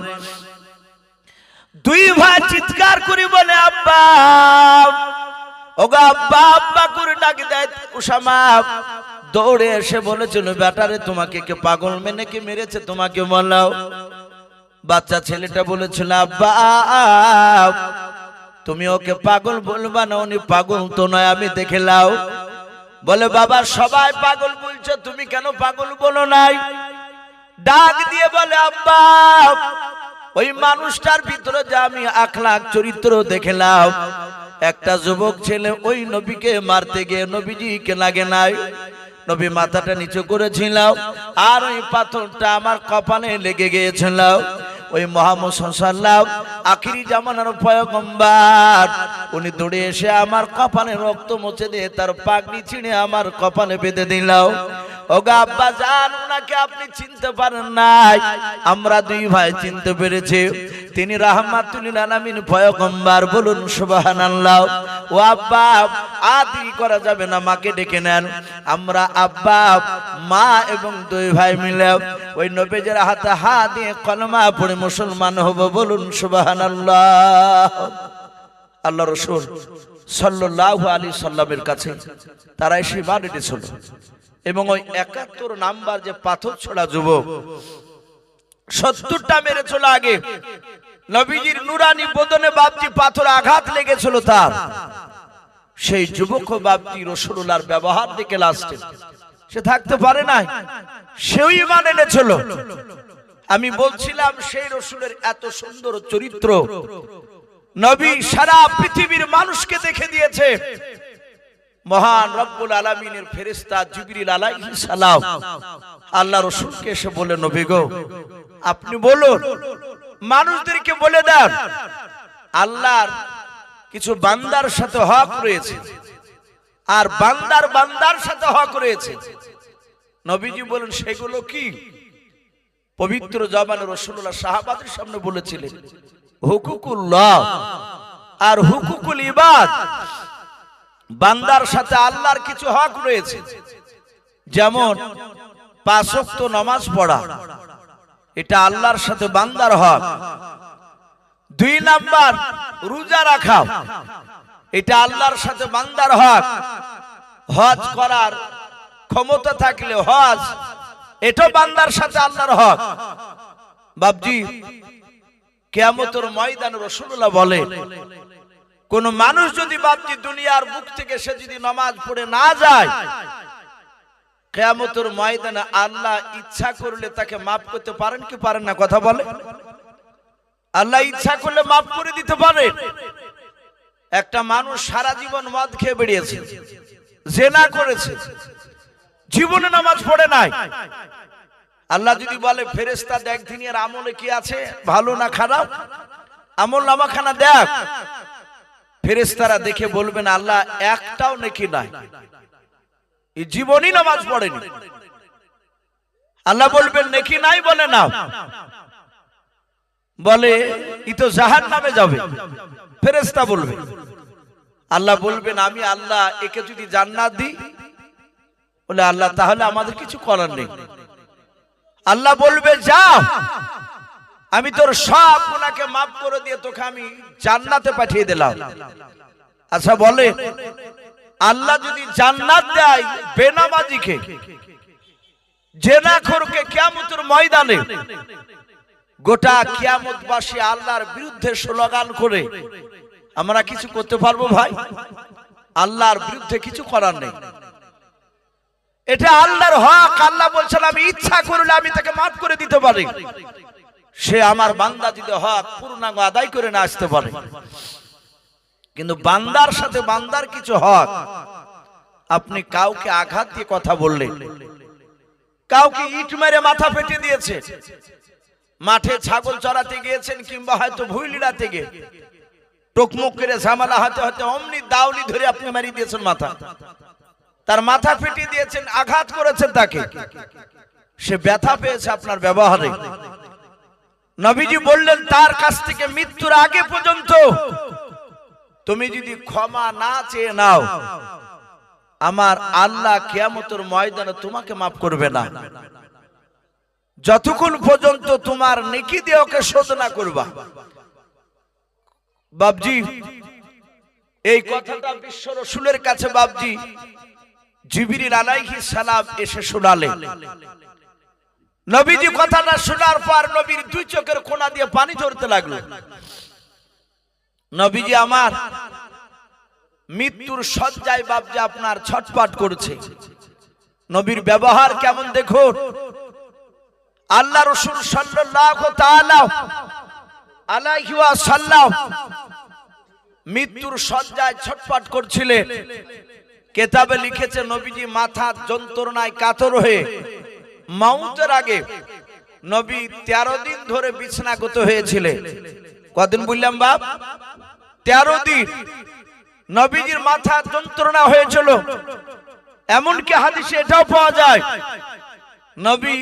দুই ভাই চিৎকার করে বলে, আব্বা, ওগো আব্বা, আব্বা করে ডাকে দেয়। উসামা দৌড়ে এসে বলেছিল, বেটারে তোমাকে কে পাগল মেনে কি মেরেছে তোমাকে বলাও। বাচ্চা ছেলেটা বলেছিল, আব্বা তুমি ওকে পাগল বলবা না, উনি পাগল তো নয়, আমি দেখে লাও। বলে, বাবা সবাই পাগল বলছো, তুমি কেন পাগল বলো নাই? ডাক দিয়ে বলে, আব্বা ওই মানুষটার ভিতরে যে আমি আখলাক চরিত্র দেখলাম, একটা যুবক ছেলে ওই নবীকে মারতে গিয়ে নবীজিকে লাগে নাই, নবী মাথাটা নিচু করেছিল আর ওই পাথরটা আমার কপালে লেগে গিয়েছিল। ওই মুহাম্মদ সাল্লাল্লাহু আখিরি জামানার পয়গম্বর উনি দৌড়ে এসে আমার কপালে রক্ত মুছে দিয়ে তার পাগড়ি ছিঁড়ে আমার কপালে বেঁধে দিল। ওগো আব্বা জান, উনাকে আপনি চিনতে পারেন নাই, আমরা দুই ভাই চিনতে পেরেছি, তিনি রাহমাতুল লিল আলামিন পয়গম্বর। বলুন সুবহানাল্লাহ। ও আব্বা, আদি করা যাবে না, মাকে ডেকে নেন। আমরা আব্বা মা এবং দুই ভাই মিলে ওই নবীজির হাতে হাত দিয়ে কলমা পড়ে মুসলমান হব। বলুন সুবহানাল্লাহ। আল্লাহ রাসূল সাল্লাল্লাহু আলাইহি সাল্লামের কাছে তারা এসে ইমান এনেছিল এবং ওই ৭১ নাম্বার যে পাথর ছোড়া যুবক ৭০টা মেরেছিল আগে, নবীজির নুরানি বদনে বাপজি পাথর আঘাত লেগেছিল তার, সেই যুবক বাপজি রাসূলুল্লাহর ব্যবহার দেখে লাস্টে সে থাকতে পারে নাই, সেও ঈমান এনেছিল। আমি বলছিলাম সেই রাসূলের এত সুন্দর চরিত্র নবী সারা পৃথিবীর মানুষকে দেখে দিয়েছে। মহান রব্বুল আলামিনের ফেরেশতা জিবরিল আলাইহিস সালাম আল্লাহ রাসূলকে এসে বলে, নবী গো আপনি বলুন, মানুষদেরকে বলে দেন আল্লাহর কিছু বান্দার সাথে হক রয়েছে আর বান্দার সাথে হক রয়েছে। নবীজি বলেন সেগুলো কি? পবিত্র জবানে রাসূলুল্লাহ সাহাবাদের সামনে বলেছিলেন হুকুকুল্লাহ আর হুকুকুল ইবাদ। বান্দার সাথে আল্লাহর কিছু হক রয়েছে, যেমন ৫ ওয়াক্ত নামাজ পড়া, এটা আল্লাহর সাথে বান্দার হক। ২ নাম্বার রোজা রাখা, এটা আল্লাহর সাথে বান্দার হক। হজ করার ক্ষমতা থাকলে হজ, এটা বান্দার সাথে আল্লাহর হক। বাপজি কিয়ামতের ময়দানে রাসূলুল্লাহ বলে, কোন মানুষ যদি বাপজি দুনিয়ার বুক থেকে সে যদি নামাজ পড়ে না যায়, কিয়ামতের ময়দানে আল্লাহ ইচ্ছা করলে তাকে মাফ করতে পারেন কি পারেন না? কথা বলে। আল্লাহ ইচ্ছা করলে মাফ করে দিতে পারে। একটা মানুষ সারা জীবন মদ খেয়ে বেরিয়েছে, জিনা করেছে, জীবনে নামাজ পড়ে নাই, আল্লাহ যদি বলে ফেরেশতা দেখ দিনের আমলে কি আছে, ভালো না খারাপ, আমল নামাখানা দেখ, ফেরেশতারা দেখে বলবেন আল্লাহ একটাও নেকি নাই, এই জীবনই নামাজ পড়েনি। আল্লাহ বলবেন নেকি নাই, বলে না, বলে ই তো জাহান্নামে যাবে। ফেরেশতা বলবে, আল্লাহ বলবেন আমি আল্লাহ একে যদি জান্নাত দিই, বলে আল্লাহ তাহলে আমাদের কিছু করার নেই। আল্লাহ বলবে যা, আমি তোর সব গুনাহকে মাফ করে দিয়ে তোকে আমি জান্নাতে পাঠিয়ে দিলাম। আচ্ছা বলে, আল্লাহ যদি জান্নাত দেয় বেনামাজিকে, জিনাখোরকে কিয়ামতের ময়দানে গোটা কিয়ামতবাসী আল্লাহর বিরুদ্ধে স্লোগান করে, আমরা কিছু করতে পারবো ভাই? আল্লাহর বিরুদ্ধে কিছু করার নেই, এটা আল্লাহর হক। আল্লাহ বলছেন আমি ইচ্ছা করলে আমি তাকে মাফ করে দিতে পারি, সে আমার বান্দা যদি হক পূর্ণাঙ্গ আদায় করে না আসতে পারে। কিন্তু বান্দার সাথে বান্দার কিছু হক, আপনি কাউকে আঘাত দিয়ে কথা বললেন, কাউকে ইট মেরে মাথা ফেটে দিয়েছে, মাঠে ছাগল চড়াতে গিয়েছেন কিংবা হয়তো ভুইলিড়াতে গিয়ে টকমক করে ঝামেলা হতে হতে অমনি দাউলি ধরে আপনি মারি দিয়েছেন মাথা, তার মাথা ফেটে দিয়েছেন, আঘাত করেছেন তাকে, সে ব্যথা পেয়েছে আপনার ব্যবহারে। নবীজি বললেন তার কাছ থেকে মৃত্যুর আগে পর্যন্ত তুমি যদি ক্ষমা না চেয়ে নাও, আমার আল্লাহ কিয়ামতের ময়দানে তোমাকে মাফ করবে না, যতক্ষণ পর্যন্ত তোমার নেকি দিয়ে ওকে শোধ না করবা। বাপজি এই কথাটা বিশ্ব রাসূলের কাছে বাপজি জিবরিল আলাইহিস সালাম এসে শোনালেন। নবীজি কথাটা শোনার পর নবীর দুই চোখের কোণা দিয়ে পানি ঝরতে লাগলো। নবীজি আমার মৃত্যুর শয্যায় বাপজি আপনার ছটফট করছে। নবীর ব্যবহার কেমন দেখুন। আল্লাহ রাসূল সাল্লাল্লাহু তাআলা আলাইহি ওয়াসাল্লাম মৃত্যুর শয্যায় ছটফট করছিলেন। কিতাবে লিখেছে নবীজি মাথা যন্ত্রণায় কাতর হয়ে মওতের আগে নবী 13 দিন ধরে বিছানাগত হয়েছিলেন। কদিন বললাম বাপ? 13 দিন নবীজির মাথা যন্ত্রণা হয়েছিল। এমনকি হাদিসে এটাও পাওয়া যায় নবী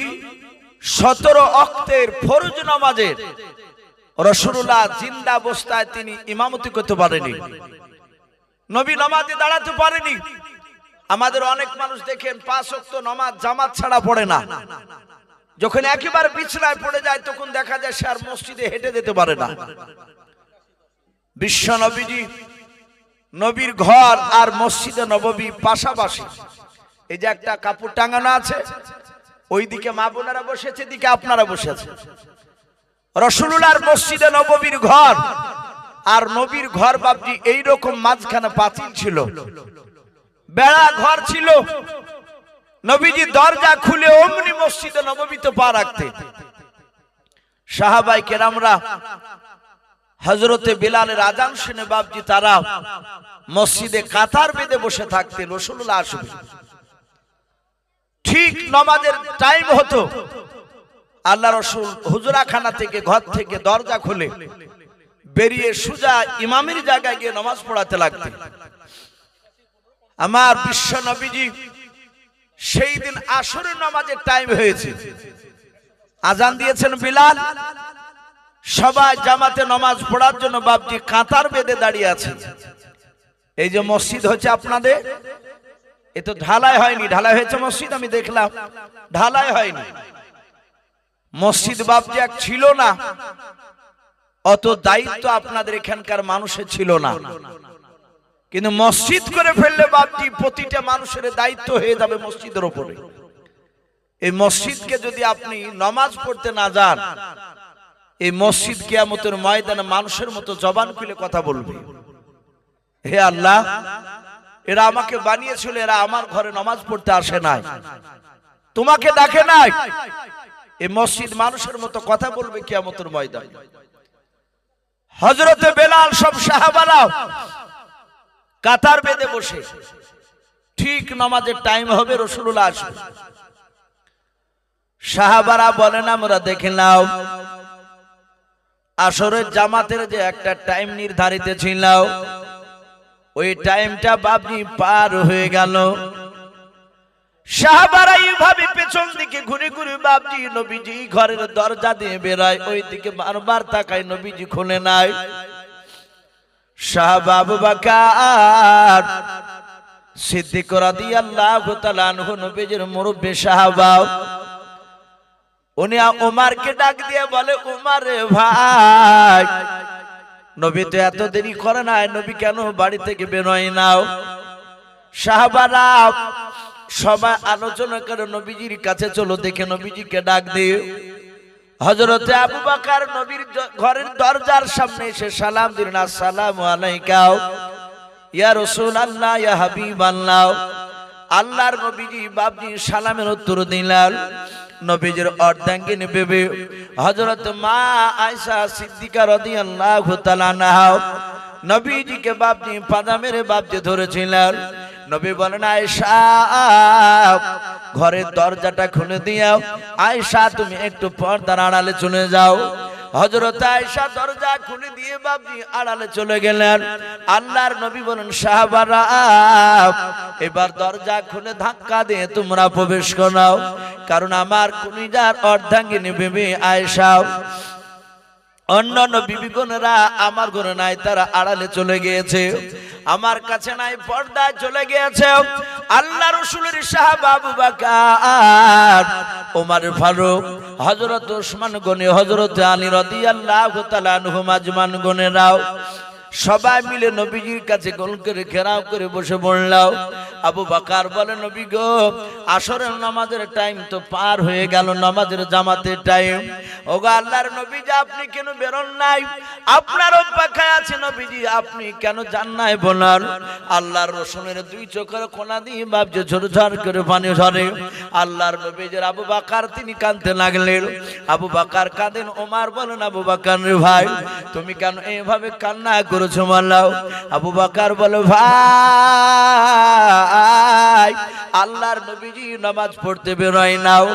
17 ওয়াক্তের ফরজ নামাজের রাসূলুল্লাহ জিন্দা অবস্থায় তিনি ইমামতি করতে পারেনি, নবী নামাজে দাঁড়াতে পারেনি। আমাদের অনেক মানুষ দেখেন 5 ওয়াক্ত নামাজ জামাত ছাড়া পড়ে না, যখন একেবারে বিছানায় পড়ে যায় তখন দেখা যায় সে আর মসজিদে হেঁটে যেতে পারে না। বিশ্ব নবীজি নবীর ঘর আর মসজিদে নববী পাশাপাশি, এই যে একটা কাপড় টাঙানো আছে, ওইদিকে মা বোনেরা বসেছে, দিকে আপনারা বসেছে। রাসূলুল্লাহর মসজিদে নববীর ঘর আর নবীর ঘর বাপজি এইরকম মাঝখানে পাঁচিল ছিল, বেড়া ঘর ছিল। নবীজি দরজা খুলে অমনি মসজিদে নববীতে পা রাখতে। সাহাবায়ে কেরামরা হযরতে বিলালের আযান শুনে বাপজি তারা মসজিদে কাতার বেঁধে বসে থাকতেন, রাসূলুল্লাহ আসবে। ঠিক নামাজের টাইম হতো, আল্লাহ রাসূল হুজরাখানা থেকে ঘর থেকে দরজা খুলে বেরিয়ে সোজা ইমামের জায়গায় গিয়ে নামাজ পড়াতে লাগতেন। আমার বিশ্ব নবীজি সেই দিন আসরের নামাজের টাইম হয়েছে, আজান দিয়েছেন বিলাল, সবাই জামাতে নামাজ পড়ার জন্য বাপজি কাতার বেঁধে দাঁড়িয়ে আছে। এই যে মসজিদ হচ্ছে আপনাদের, এ তো ঢালাই হয়নি, ঢালাই হয়েছে মসজিদ আমি দেখলাম, ঢালাই হয়নি। মসজিদ বাপজি এক ছিল না, অত দায়িত্ব আপনাদের এখানকার মানুষের ছিল না, কিন্তু মসজিদ করে ফেললে বাপজি প্রতিটা মানুষের দায়িত্ব হয়ে যাবে মসজিদের উপরে। এই মসজিদকে যদি আপনি নামাজ পড়তে না যান, এই মসজিদ কিয়ামতের ময়দানে মানুষের মতো জবান খুলে কথা বলবে, হে আল্লাহ এরা আমাকে বানিয়েছিল, এরা আমার ঘরে নামাজ পড়তে আসে নাই, তোমাকে ডাকে নাই। এই মসজিদ মানুষের মতো কথা বলবে কিয়ামতের ময়দানে। হযরতে বেলাল সব সাহাবারা কাতার বেঁধে বসে, ঠিক নামাজের টাইম হবে, রাসূলুল্লাহ আসবে। সাহাবারা বলেন আমরা দেখে নাও, আসরের জামাতের যে একটা টাইম নির্ধারিত ছিল, ওই টাইমটা বাপজি পার হয়ে গেল। সাহাবারা এইভাবে পেছন দিকে ঘুরে ঘুরে বাপজি নবীজি ঘরের দরজা দিয়ে বেরায়, ওই দিকে বারবার তাকায়, নবীজি খুলে নাই। সাহাবা আবু বকর সিদ্দিক রাদিয়াল্লাহু তাআলা আনহু নবীজির মুরব্বি সাহাবা, উনি ওমরকে ডাক দিয়ে বলে, ওমর রে ভাই, নবী তো এত দেরি করে নাই, নবী কেন বাড়ি থেকে বের হয় নাও? সাহাবারা সবাই আলোচনা করে নবীজির কাছে চলো, দেখে নবীজিকে ডাক দিও। হযরতে আবু বকর নবীর ঘরের দরজার সামনে এসে সালাম দিলেন, আসসালামু আলাইকা ইয়া রাসূলুল্লাহ ইয়া হাবিবাল্লাহ। আল্লাহর নবীজি বাপজি সালামের উত্তর দিলেন। নবীজির অর্ধাঙ্গিনী বিবি হযরত মা আয়েশা সিদ্দিকা রাদিয়াল্লাহু তাআলা আনহা নবীজিকে বাপজি পাদা মেরে বাপজি ধরেছিলেন। নবী বলেন, আয়েশা ঘরের দরজাটা খুলে দিও, আয়েশা তুমি একটু পর্দার আড়ালে চলে যাও। হযরত আয়েশা দরজা খুলে দিয়ে বাপজি আড়ালে চলে গেলেন। আল্লাহর নবী বলেন, সাহাবারা এবার দরজা খুলে ধাক্কা দিয়ে তোমরা প্রবেশ করো, কারণ আমার কলিজার অর্ধাঙ্গিনী বিবি আয়েশা, অন্যান্য বিবিগণেরা আমার ঘরে নাই, তারা আড়ালে চলে গিয়েছে, আমার কাছে নাই, পর্দায় চলে গিয়েছে। আল্লাহ রাসূলের সাহাবা আবু বকর, ওমর ফারুক, হযরত ওসমান গনি, হযরত আলী রাদিয়াল্লাহু তাআলা আনহুম আজমান গনেরাও সবাই মিলে নবীজির কাছে গোল করে ঘেরাও করে বসে পড়ল। আবু বকর বলে, নবী গো, আসরের নামাজের টাইম তো পার হয়ে গেল, নামাজের জামাতের টাইম। ওগো আল্লাহর নবী, যে আপনি কেন বেরোন নাই? আপনার অপেক্ষায় আছে নবীজি, আপনি কেন যান নাই বলার? আল্লাহর রাসূলের দুই চোখের কোনা দিয়ে বাপজি ঝরঝর করে পানি ঝরে। আল্লাহর নবীজির আবু বকর তিনি কাঁদতে লাগলেন। আবু বকর কাঁদেন। ওমর বলেন, আবু বকর রে ভাই, তুমি কেন এইভাবে কান্না করেছো মাল্লাও? আবু বকর বলে, ভাই আল্লাহর নবীজি নামাজ পড়তে বেরোয় নাও,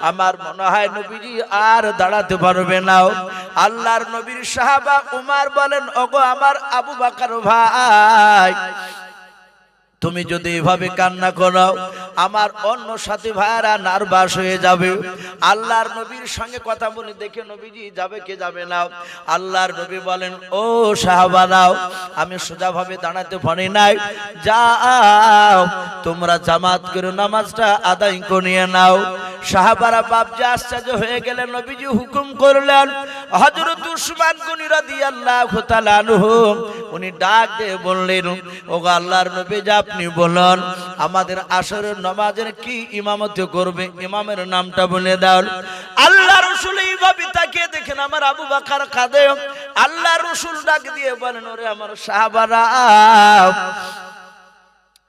আমার মনে হয় নবীজি আর দাঁড়াতে পারবে না। আল্লাহর নবীর সাহাবা উমর বলেন, ওগো আমার আবু বকর ভাই, তুমি যদি এভাবে কান্না করো আমার অন্য সাথী ভাইরা নার্ভাস হয়ে যাবে। আল্লাহর নবীর সঙ্গে কথা বলে দেখে নবীজি যাবে কে যাবে না। আল্লাহর নবী বলেন, ও সাহাবারাও, আমি সোজাভাবে দাঁড়াতে পারি নাই, যাও তোমরা জামাত করে নামাজটা আদায় করে নাও। সাহাবারা বাপজি আশ্চর্য হয়ে গেলেন। নবীজি হুকুম করলেন, হযরত উসমান গনি রাদিয়াল্লাহু তাআলা আনহু উনি ডাক দিয়ে বললেন, ওগো আল্লাহর নবী, আপনি বলুন আমাদের আসরের নামাজের কি ইমামতি করবে, ইমামের নামটা বলে দাও। আল্লাহ রাসূল এইভাবে তাকিয়ে দেখেন আমার আবু বকর কাঁদে। আল্লাহ রাসূল ডাক দিয়ে বলেন, ওরে আমার সাহাবারা,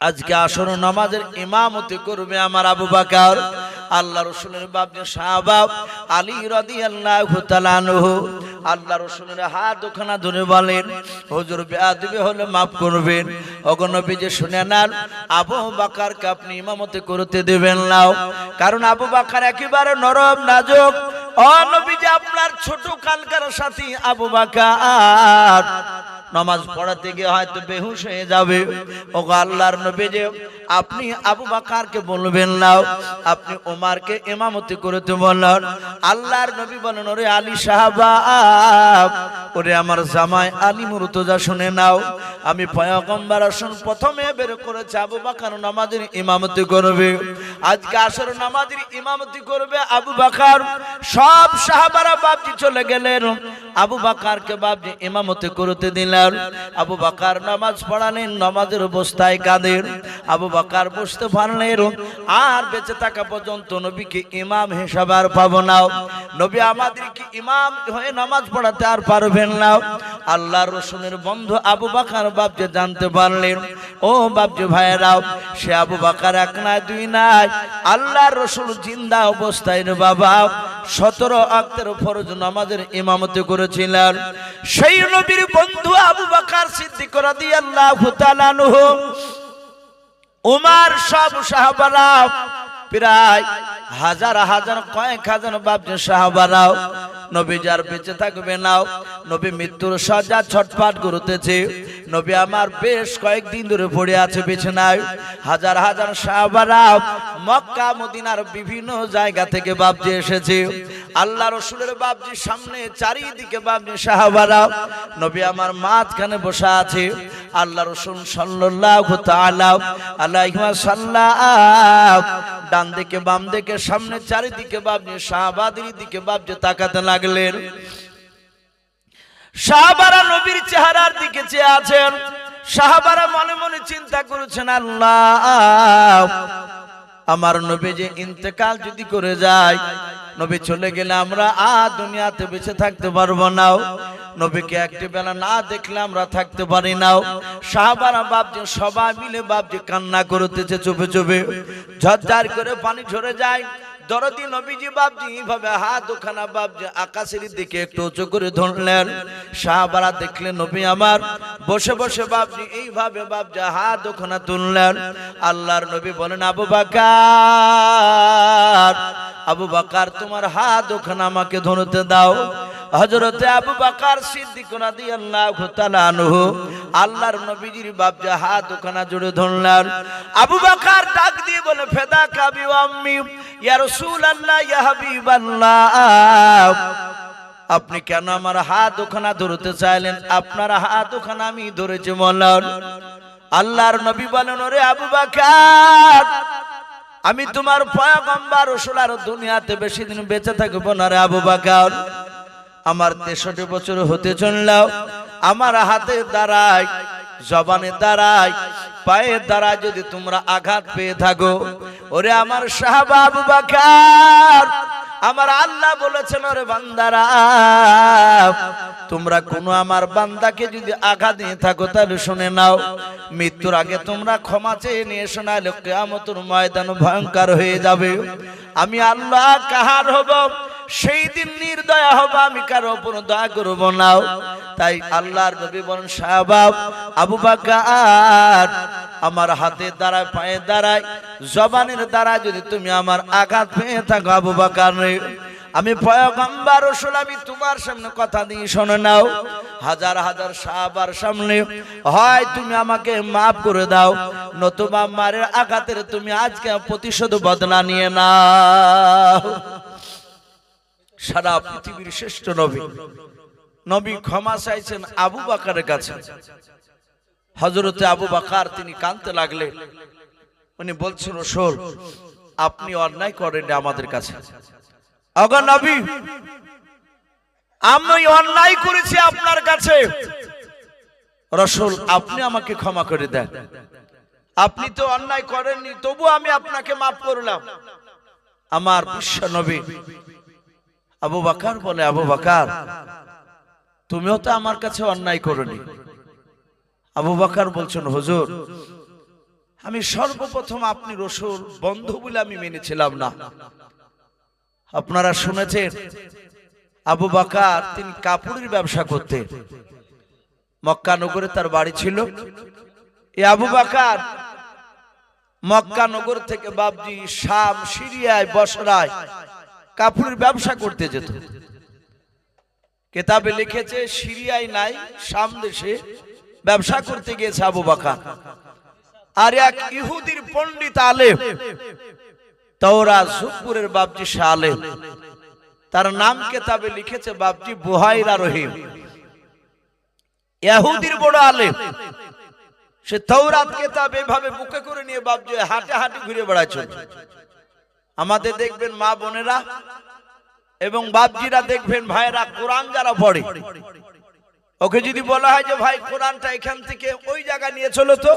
আজকে আসর নামাজের ইমামতি করবে আমার আবু বকর। আল্লাহ রাসূলের বাপজি সাহাবা আলী রাদিয়াল্লাহু তাআলা আনহু আল্লাহ রাসূলের হাত ওখানে ধরে বলেন, হুজুর বেয়াদবি হলে maaf করবেন। ওগো নবীজি শুনে নেন, আবু বকরকে আপনি ইমামতি করতে দিবেন না, কারণ আবু বকর একেবারে নরম নাজুক। ও নবীজি, আপনার ছোট কালকার সাথী আবু বকর নামাজ পড়াতে গিয়ে হয়তো বেহুশ হয়ে যাবে। ওগো আল্লাহর নবীজি, আপনি আবু বকরকে বলবেন না, আপনি ওমরকে ইমামতি করতে বলেন। আল্লাহর নবী বলেন, ওরে আলী সাহাবা, ওরে আমার জামাই আলী মুর্তজা, শুনে নাও, আমি পয়গম্বর রাসূল প্রথমে বের করেছি আবু বকর নামাজের ইমামতি করবে। আজকে আসর নামাজের ইমামতি করবে আবু বকর। সব সাহাবারা বাপজি চলে গেলেন, আবু বকরকে বাপজি ইমামতি করতে দিলেন। আবু বকর নামাজ পড়ালেন, নামাজের অবস্থায় কাঁদেন। আবু বকর বসতে পারলেন, আর বেঁচে থাকা পর্যন্ত নবীকে ইমাম হিসাবে আর পাবো না, নবী আমাদেরকে ইমাম হয়ে নামাজ পড়াতে আর পারবেন না। আল্লাহর রাসূলের বন্ধু আবু বকর বাপজি জানতে পারলেন, ও বাপজি ভাইরাও, সে আবু বকর এক নাই দুই নাই, আল্লাহর রাসূল জিন্দা অবস্থায় রে বাবা 17 ওয়াক্তের ফরজ নামাজের ইমামতি করেছিলেন। সেই নবীর বন্ধু আবু বকর সিদ্দিক রাদিয়াল্লাহু তাআলা আনহু, উমর, সব সাহাবারা, প্রায় হাজার হাজার কয়েক হাজার বাপজি সাহাবারাও নবী যার বেঁচে থাকবে না, নবী মৃত্যুর শয্যা ছটফট করতেছে। নবী আমার বেশ কয়েকদিন ধরে পড়ে আছে বিছানায়। হাজার হাজার সাহাবারা মক্কা মদিনার বিভিন্ন জায়গা থেকে বাপজি এসেছে। আল্লাহ রাসূলের বাপজি সামনে, চারিদিকে বাপজি সাহাবারা, নবী আমার মাঝখানে বসা আছে। আল্লাহ রাসূল সাল্লাল্লাহু তাআলা আলাইহি ওয়াসাল্লাম ডান দিকে বাম দিকে সামনে চারিদিকে বাপজি সাহাবাদের দিকে বাপজি তাকাতে লাগলেন। সাহাবারা নবীর চেহারার দিকে চেয়ে আছেন। সাহাবারা মনে মনে চিন্তা করেছেন, আল্লাহ, আমার নবী যে ইন্তেকাল যদি করে যায়, নবী চলে গেলে আমরা আর দুনিয়াতে বেঁচে থাকতে পারবো না, নবীকে একটি বেলা না দেখলে আমরা থাকতে পারি না। সাহাবারা বাপজি সবাই মিলে বাপজি কান্না করতেছে, চুপে চুপে ঝরঝর করে পানি ঝরে যায়। দরদি নবীজি বাপজি এইভাবে হাত ওখানা বাপজি আকাশের দিকে একটু উঁচু করে ধরলেন। সাহাবারা দেখলেন নবী আমার বসে বসে বাপজি এইভাবে বাপজি হাত ওখানা তুললেন। আল্লাহর নবী বলেন, আবু বকর, আবু বকর, তোমার হাত ওখানে আমাকে ধরতে দাও। হযরতে আবু বকর সিদ্দিক রাদিয়াল্লাহু তাআলা আনহু আল্লাহর নবীজির বাপজি হাত ওখানে জুড়ে ধরলেন। আবু বকর ডাক দিয়ে বলে, ফিদাকা বি আম্মি ইয়া রাসূলুল্লাহ, ইয়া হাবিবাল্লাহ, আপনি কেন আমার হাত ওখানে ধরতে চাইলেন? আপনার হাত ওখানে আমি ধরেছি বললেন। আল্লাহর নবী বলেন, ওরে আবু বকর, আমি তোমার পয়গম্বর রাসূল, আর দুনিয়াতে বেশি দিন বেঁচে থাকবো না রে আবু বকর। আমার 63 বছর হতে চললো, আমার হাতের দ্বারায়, জবানের দ্বারায়, পায়ের দ্বারা যদি তোমরা আঘাত পেয়ে থাকো, ওরে আমার সাহাবা আবু বকর, আমার আল্লাহ বলেছেন, ওরে বান্দারা, তোমরা কোনো আমার বান্দাকে যদি আঘাত দিয়ে থাকো তাহলে শুনে নাও, মৃত্যুর আগে তোমরা ক্ষমা চেয়ে নিয়ে এসো, নাহলে কিয়ামতের ময়দান ভয়ঙ্কর হয়ে যাবে। আমি আল্লাহ কাহার হব, সেই দিন নির্দয়া হব, আমি কারো উপর দয়া করব না। তাই আল্লাহর নবী বলেন, সাহাবা আবু বকর, আমার হাতের দ্বারায়, পায়ের দ্বারায়, জবানের দ্বারা যদি তুমি আমার আঘাত পেয়ে থাকো আবু বকর, আমি পয়গম্বর রাসূল, আমি তোমার সামনে কথা দিয়ে শোনো নাও, হাজার হাজার সাহাবার সামনে হয় তুমি আমাকে মাফ করে দাও, নতুবা মারের আঘাতের তুমি আজকে প্রতিশোধ বদলা নিয়ে নাও। সারা পৃথিবীর শ্রেষ্ঠ নবী, নবী ক্ষমা চাইছেন আবু বকরের কাছে। হযরতে আবু বকর তিনি কাঁদতে লাগলেন, উনি বলছেন রাসূল আপনি অন্যায় করেননি আমাদের কাছে। ওগো নবী, আমি অন্যায় করেছি আপনার কাছে, রাসূল আপনি আমাকে ক্ষমা করে দেন। আপনি তো অন্যায় করেননি, তবু আমি আপনাকে মাফ করলাম। আমার বিশ্ব নবী আবু বকর বলে, আবু বকর তুমিও তো আমার কাছে অন্যায় করনি। আবু বকর বলছেন হুজুর, আমি সর্বপ্রথম আপনি রাসূল বন্ধু বলে আমি মেনেছিলাম না। আপনারা শুনেছেন আবু বকর তিনি কাপড়ের ব্যবসা করতেন, মক্কা নগরে তার বাড়ি ছিল। এই আবু বকর মক্কা নগর থেকে বাবজি শাম, সিরিয়ায়, বসরায় কাপড়ের ব্যবসা করতে যেত। কিতাবে লিখেছে সিরিয়ায় নাই, শাম দেশে ব্যবসা করতে গিয়েছে আবু বকর। আর এক ইহুদির পণ্ডিত আলেম, তাওরাত জুবুরের বাবজি শাহ আলেম, তার নাম কিতাবে লিখেছে বাবজি বুহাইরা রহিম। ইহুদির বড় আলেম, সে তাওরাত কিতাব এভাবে বুকে করে নিয়ে বাবজি হাঁটে হাঁটে ঘুরে বেড়াচ্ছে। আমাদের দেখবেন মা বোনেরা এবং বাপজিরা দেখবেন ভাইরা কোরআন যারা পড়ে, ওকে যদি বলা হয় যে ভাই কোরআনটা এখান থেকে ওই জায়গা নিয়ে চলো, তো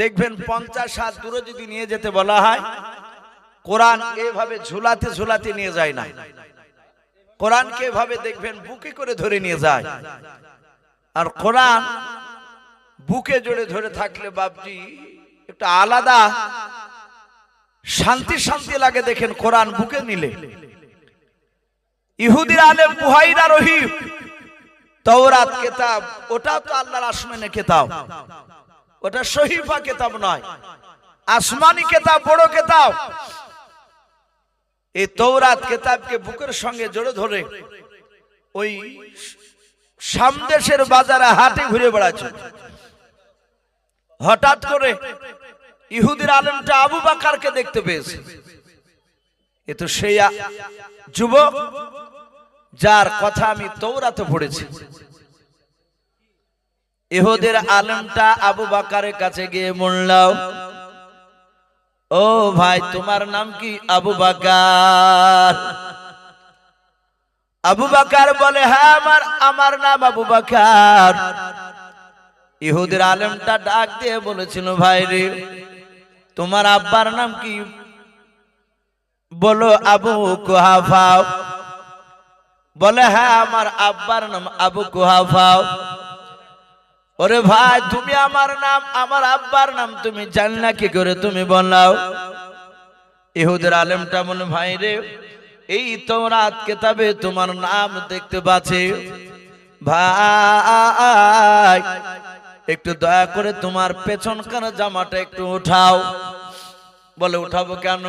দেখবেন 50 হাত দূরে যদি নিয়ে যেতে বলা হয়, কোরআন এভাবে ঝুলাতে ঝুলাতে নিয়ে যায় না, কোরআনকে এভাবে দেখবেন বুকে করে ধরে নিয়ে যায়। আর কোরআন বুকে জড়ে ধরে থাকলে বাপজি একটা আলাদা শান্তি শান্তি লাগে, দেখেন কোরআন বুকে নিলে। ইহুদির আলেম বুহাইরা রহিম, তাওরাত কিতাব ওটা তো আল্লাহর আসমানে কিতাব, ওটা সহিফা কিতাব নয়, আসমানি কিতাব, বড় কিতাব। এই তাওরাত কিতাবকে বুকের সঙ্গে জড়ে ধরে ওই সামদেশের বাজারে হাটে ঘুরে বেড়াচ্ছে। হঠাৎ করে ইহুদির আলেমটা আবু বকরকে দেখতে পেয়েছে। এ তো সেই যুবক যার কথা আমি তাওরাতে পড়েছি। ইহুদির আলেমটা আবু বকরের কাছে গিয়ে বলল, ও ভাই তোমার নাম কি? আবু বকর। আবু বকর বলে, হ্যাঁ আমার নাম আবু বকর। ইহুদির আলেমটা ডাক দিয়ে বলেছিল, ভাই রে তোমার আব্বার নাম কি? বলো আবু কুহাফা। বলে, হ্যাঁ আমার আব্বার নাম আবু কুহাফা। ওরে ভাই তুমি আমার নাম, আমার আব্বার নাম তুমি জানলা কি করে? তুমি বলাও। ইহুদির আলেমটা বলে, ভাই রে এই তাওরাত কিতাবে তোমার নাম দেখতে পাচ্ছি, ভাই একটু দয়া করে তোমার পেছনকার জামাটা একটু উঠাও। বলে, উঠাবো কেন?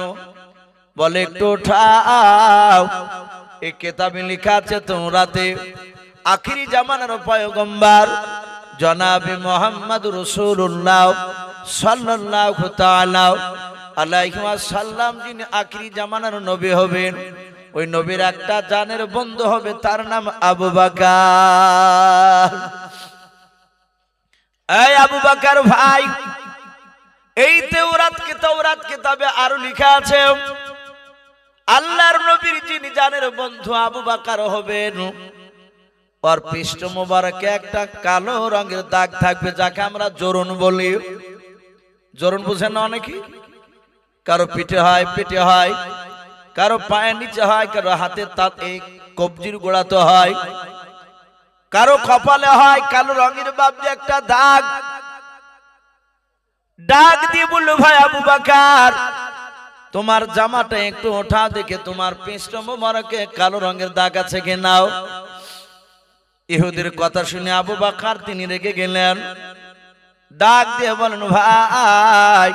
বলে, একটু উঠাও, এই কিতাবে লেখা আছে তাওরাতে আখিরি জামানার পয়গম্বর জনাবে মুহাম্মদ রাসূলুল্লাহ সাল্লাল্লাহু তাআলা আলাইহি ওয়াসাল্লাম যিনি আখিরি জামানার নবী হবেন, ওই নবীর একটা জানের বন্ধু হবে, তার নাম আবু বকর। এই আবু বকর ভাই, এই তাওরাত কিতাবে আরো লেখা আছে আল্লাহর নবীর যিনি জানের বন্ধু আবু বকর হবেন, ওর পৃষ্ঠ মোবারকে একটা কালো রঙের দাগ থাকবে, যাকে আমরা জোরন বলি। জোরন বুঝেন না অনেকে? কারো পিঠে হয়, পেটে হয়, কারো পায়ের নিচে হয়, কারো হাতে তাতে কবজির গোড়াতে হয়, কারো কপালে হয় কালো রঙের বাবজি একটা দাগ। ডাক দিয়ে বললো, ভাই আবু বকর তোমার জামাটা একটু ওঠা, দেখে তোমার পৃষ্ঠ মোবারকে কালো রঙের দাগ আছে কি নাও। ইহুদির কথা শুনে আবু বকর তিনি রেগে গেলেন, ডাক দিয়ে বলেন, ভাই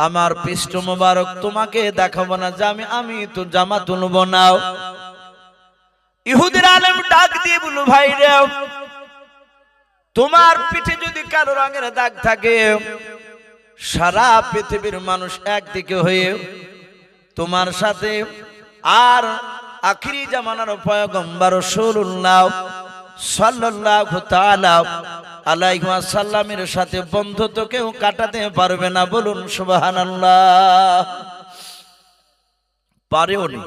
আমার পৃষ্ঠ মোবারক তোমাকে দেখাবো না যে আমি তো জামা তুলব না। ইহুদির আলেম ডাক দিয়ে বলল, ভাই রে, তোমার পিঠে যদি কালো রঙের দাগ থাকে, সারা পৃথিবীর মানুষ একদিকে হয়ে তোমার সাথে আর আখিরি জামানার পয়গম্বর রাসূলুল্লাহ সাল্লাল্লাহু তাআলা আলাইহি ওয়াসাল্লামের সাথে বন্ধুত্ব কেউ কাটাতে পারবে না। বলুন সুবহানাল্লাহ। পারেও নি।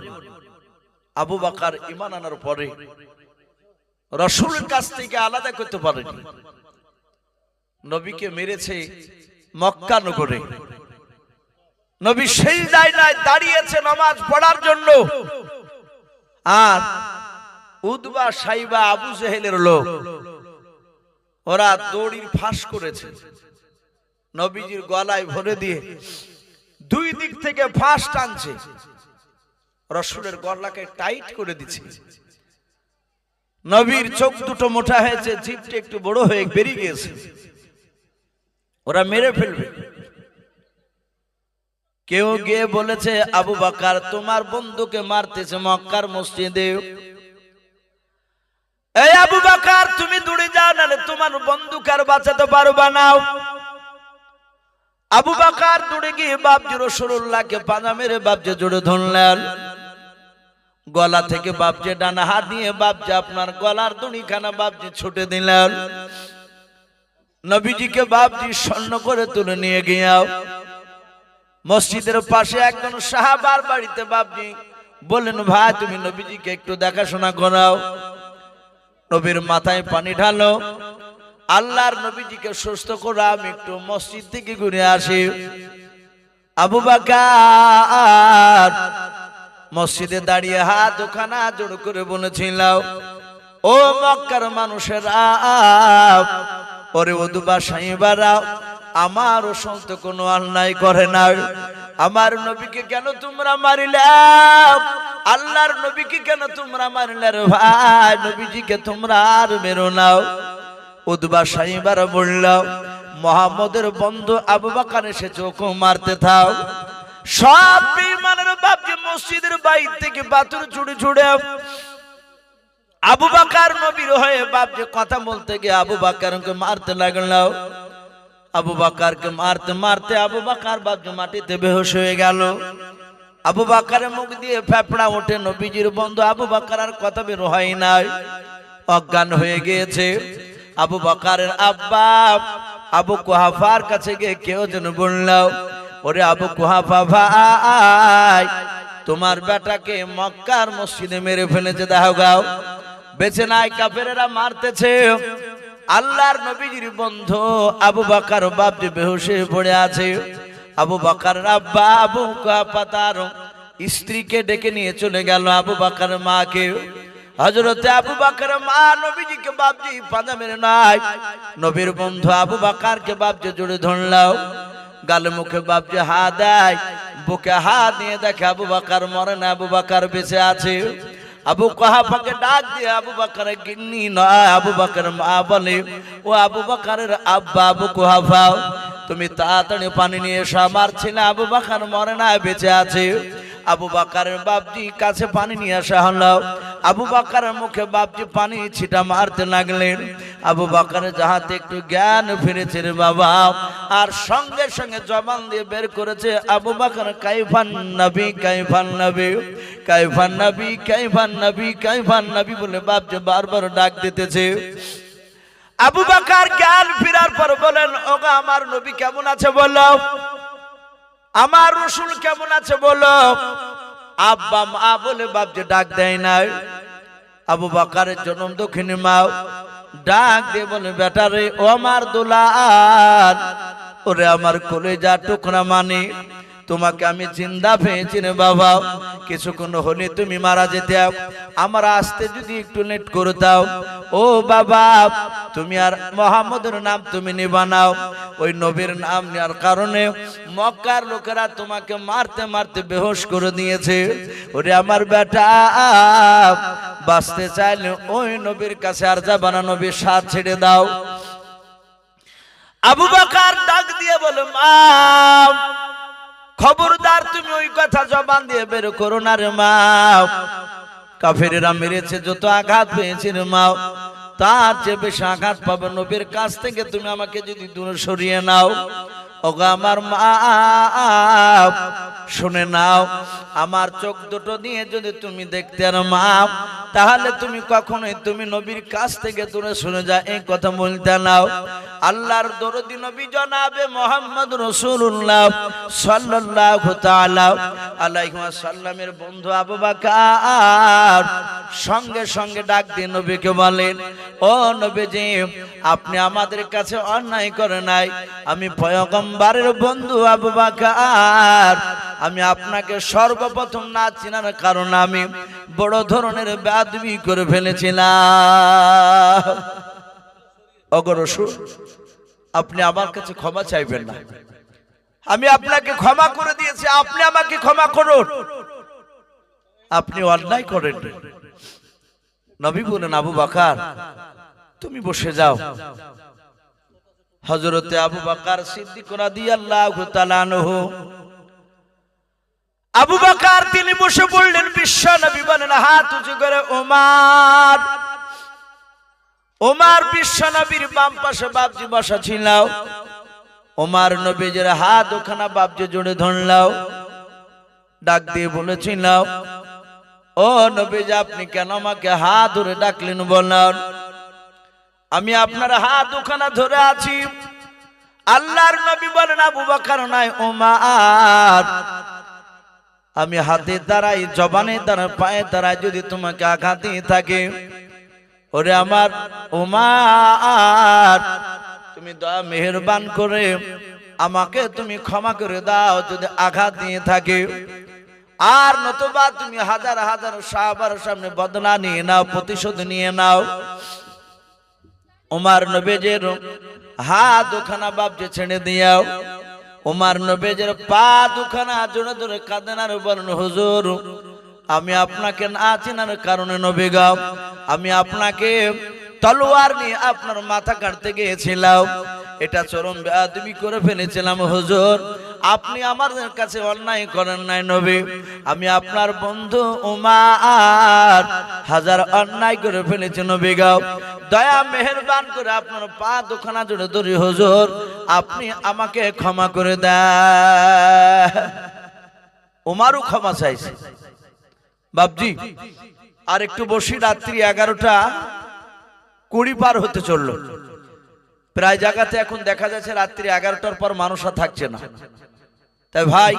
আবু বকর ঈমান আনার পরে রাসূলের কাছ থেকে আলাদা করতে পারেনি। নবীকে মেরেছে মক্কা নগরে, নবী সিজদায় দাঁড়িয়েছে নামাজ পড়ার জন্য, আর উতবা সাইবা আবু জেহেলের লোক ওরা দড়ির ফাঁস করেছে, নবীজির গলায় ভরে দিয়ে দুই দিক থেকে ফাঁস টানছে, রাসূলের গলাকে টাইট করে দিচ্ছে। নবীর চোখ দুটো মোটা হয়েছে, জিভটা একটু বড় হয়ে বেরিয়ে গিয়েছে, ওরা মেরে ফেলবে। কেউ গিয়ে বলেছে, আবু বকর তোমার বন্ধুকে মারতেছে মক্কার মসজিদে, এই আবু বকর তুমি দৌড়ে যাও, নালে তোমার বন্ধুকে আর বাঁচাতে পারবা না। আবু বকর দৌড়ে গিয়ে বাপজি রাসূলুল্লাহকে পাজা মেরে বাপজি জোরে ধরলেন, গলা থেকে বাপজি ডানা হাত নিয়ে বাপজি আপনার গলার দড়িখানা বাপজি ছুটে দিলেন। নবীজিকে বাপজি স্বর্ণ করে তুলে নিয়ে গিয়াও মসজিদের পাশে একজন সাহাবার বাড়িতে বাপজি বললেন, ভাই তুমি নবীজিকে একটু দেখাশোনা করাও। নবীর মাথায় পানি ঢালো, আল্লাহর নবীজিকে সুস্থ করে আমি একটু মসজিদ থেকে ঘুরে আসি। আবু বকর মসজিদে দাঁড়িয়ে হাত দুখানা জোড় করে বলেছিল, ও মক্কার মানুষেরা, ওরে উতবা সাইবারা, আমার সন্ত কোনো অন্যায় করে না, আমার নবীকে কেন তোমরা মারিলে? আল্লাহর নবীকে কেন তোমরা মারিলে রে ভাই? নবীজিকে তোমরা আর মেরো নাও। উতবা সাইবারা বলল, মুহাম্মদের বন্ধু আবু বকর এসেছে, ওকে মারতে থাও। সব বেঈমানের বাপজি মসজিদের বাইর থেকে পাথর ছুড়ে ছুড়ে আবু বকর নবীর হয়ে বাপজি কথা বলতে গিয়ে আবু বকরকে মারতে লাগলো। আবু বকরকে মারতে মারতে আবু বকর বাপজি মাটিতে বেহুশ হয়ে গেল। আবু বকরের মুখ দিয়ে ফেফড়া ওঠে, নবীজির বন্ধু আবু বকর আর কথা বের হয় নাই, অজ্ঞান হয়ে গিয়েছে। আবু বকরের আব্বা আবু কুহাফার কাছে গিয়ে কেউ যেন বলল, ওরে আবু কুহাফা ভাই, তোমার বেটাকে মক্কার মসজিদে মেরে ফেলেছে, দেখো গাও, বেঁচে নাই, কাফেরেরা মারতেছে। আল্লাহর নবীজির বন্ধু আবু বকর বাপজি বেহুশ হয়ে পড়ে আছে। আবু বকরের আব্বা আবু কুহাফা তার স্ত্রীকে ডেকে নিয়ে চলে গেল আবু বকরের মাকে। হযরতে আবু বকর মা নবীজিকে বাপজি পাজা মেরে নাই, নবীর বন্ধু আবু বকরকে বাপজি জড়িয়ে ধরলো, গালে মুখে বাপজি হাত দেয়, বুকে হাত দিয়ে দেখে আবু বকর মরে না, আবু বকর বেঁচে আছে। আবু কুহাফাকে ডাক দিয়ে আবু বকরের গিন্নি নয়, আবু বকরের মা বলে, ও আবু বকরের আব্বা আবু কুহাফা, তুমি তাড়াতাড়ি পানি নিয়ে এসো, আমার ছেলে আবু বকর মরে না, বেঁচে আছে। আবু বকরের বাপজি কাছে পানি নিয়ে আসা হলো। আবু বকরের মুখে বাপজি পানি ছিটা মারতে লাগলেন। আবু বকরের যাহাতে একটু জ্ঞান ফিরেছে রে বাবা, আর সঙ্গে সঙ্গে জবান দিয়ে বের করেছে, আবু বকর কাইফান নবী কাইফান নবী কাইফান নবী কাইফান নবী কাইফান নবী বলে বাপজি বারবার ডাক দিতেছে। আবু বকর জ্ঞান ফেরার পর বলেন, ওগো আমার নবী কেমন আছে বলো, আমার রাসূল কেমন আছে বলো। আব্বা মা বলে বাপজি ডাক দেয় না। আবু বকরের জন্ম দক্ষিণী মা ডাক দিয়ে বলে, বেটা রে, ও আমার দুলাল, ওরে আমার কলিজা টুকরা মানি, তোমাকে আমি জিন্দা পেয়েছি রে বাবা, কিছুক্ষণ হলে তুমি মারা যেতে, আমার আসতে যদি একটু লেট করে দাও। ও বাবা, তুমি আর মুহাম্মদের নাম তুমি নিবা নাও, ওই নবীর নাম নেওয়ার কারণে মক্কার লোকেরা তোমাকে মারতে মারতে বেহুশ করে দিয়েছে। ওরে আমার বেটা, বাঁচতে চাইলে ওই নবীর কাছে আর যাবা না, নবীর সাথ ছেড়ে দাও। আবু বকর ডাক দিয়ে বলে, মা খবরদার তুমি ওই কথা জবান দিয়ে বের করো না রে মা। কাফেরেরা মেরেছে, যত আঘাত পেয়েছে রে মা, তার চেয়ে বেশি আঘাত পাবে নবীর কাছ থেকে তুমি আমাকে যদি দূরে সরিয়ে নাও। ওগো আমার মা, শুনে নাও, আমার চোখ দুটো দিয়ে যদি তুমি দেখতে আর মা, তাহলে তুমি কখনোই তুমি নবীর কাছ থেকে দূরে সরে যা এই কথা বলতে নাও। আল্লাহর দরদি নবী জনাবে মুহাম্মদ রাসূলুল্লাহ সাল্লাল্লাহু তাআলা আলাইহি ওয়াসাল্লামের বন্ধু আবু বকর সঙ্গে সঙ্গে ডাক দিয়ে নবীকে বলেন, ও নবীজি, আপনি আমাদের কাছে অন্যায় করে নাই। আমি পয়গম্বরের বন্ধু আবু বকর, আমি আপনাকে সর্বপ্রথম না চিনার কারণ আমি বড় ধরনের বেয়াদবি করে ফেলেছিলাম। ওগো রাসূল, আপনি আমার কাছে ক্ষমা চাইবেন না, আমি আপনাকে ক্ষমা করে দিয়েছি, আপনি আমাকে ক্ষমা করুন। আপনি অন্যায় করেন। নবী বলেন, আবু বকর তুমি বসে যাও। হযরতে আবু বকর সিদ্দিক রাদিয়াল্লাহু তাআলা আনহু, আবু বকর তিনি বসে পড়লেন। বিশ্ব নবী বলেন, হাত উঁচু করে ওমর। ওমর বিশ্ব নবীর বাম পাশে বাপজি বসা ছিল। ওমর নবীজির হাত ওখানা বাপজি জোড়ে ধরলাও, ডাক দিয়ে বলেছিল, ও নবীজি, আপনি কেন আমাকে হাত ধরে ডাকলেন বলেন? আমি আপনার হাত ওখানা ধরে আছি। আল্লাহর নবী বলেন, আবু বকর নাই ওমর, আমি হাতে দ্বারাই, জবানে দ্বারা, পায়ে দ্বারাই যদি তোমাকে আঘাত দিয়ে থাকে, ওরে আমার ওমর, তুমি দয়া মেহেরবান করে আমাকে তুমি ক্ষমা করে দাও যদি আঘাত দিয়ে থাকে। আর নতুবা তুমি হাজার হাজার সাহাবার সামনে বদলা নিয়ে নাও, প্রতিশোধ নিয়ে নাও। ওমর নবীজির হাত দুখানা বাপজি ছেড়ে দিয়াও। ওমর নবীজির পা দুখানা জোরে জোরে কাঁদেন আর বলেন, হুজুর, আমি আপনাকে না চিনার কারণে নবী গো, আমি আপনাকে তলোয়ার নিয়ে আপনার মাথা কাটতে গিয়েছিলাম, এটা চরম বেয়াদবি করে ফেলেছিলাম। হুজুর, আপনি আমাদের কাছে অন্যায় করেন নাই নবী, আমি আপনার বন্ধু ওমর হাজার অন্যায় করে ফেলেছি নবী গো, দয়া মেহেরবান করে আপনার পা দুখানা জোরে ধরি হুজুর, আপনি আমাকে ক্ষমা করে দেন। ওমরও ক্ষমা চাইছে। বাপজি আর একটু বসি, রাত্রি 11:20 পার হতে চললো। প্রায় জায়গাতে এখন দেখা যাচ্ছে রাত্রি 11টার পর মানুষ আর থাকছে না। তাই ভাই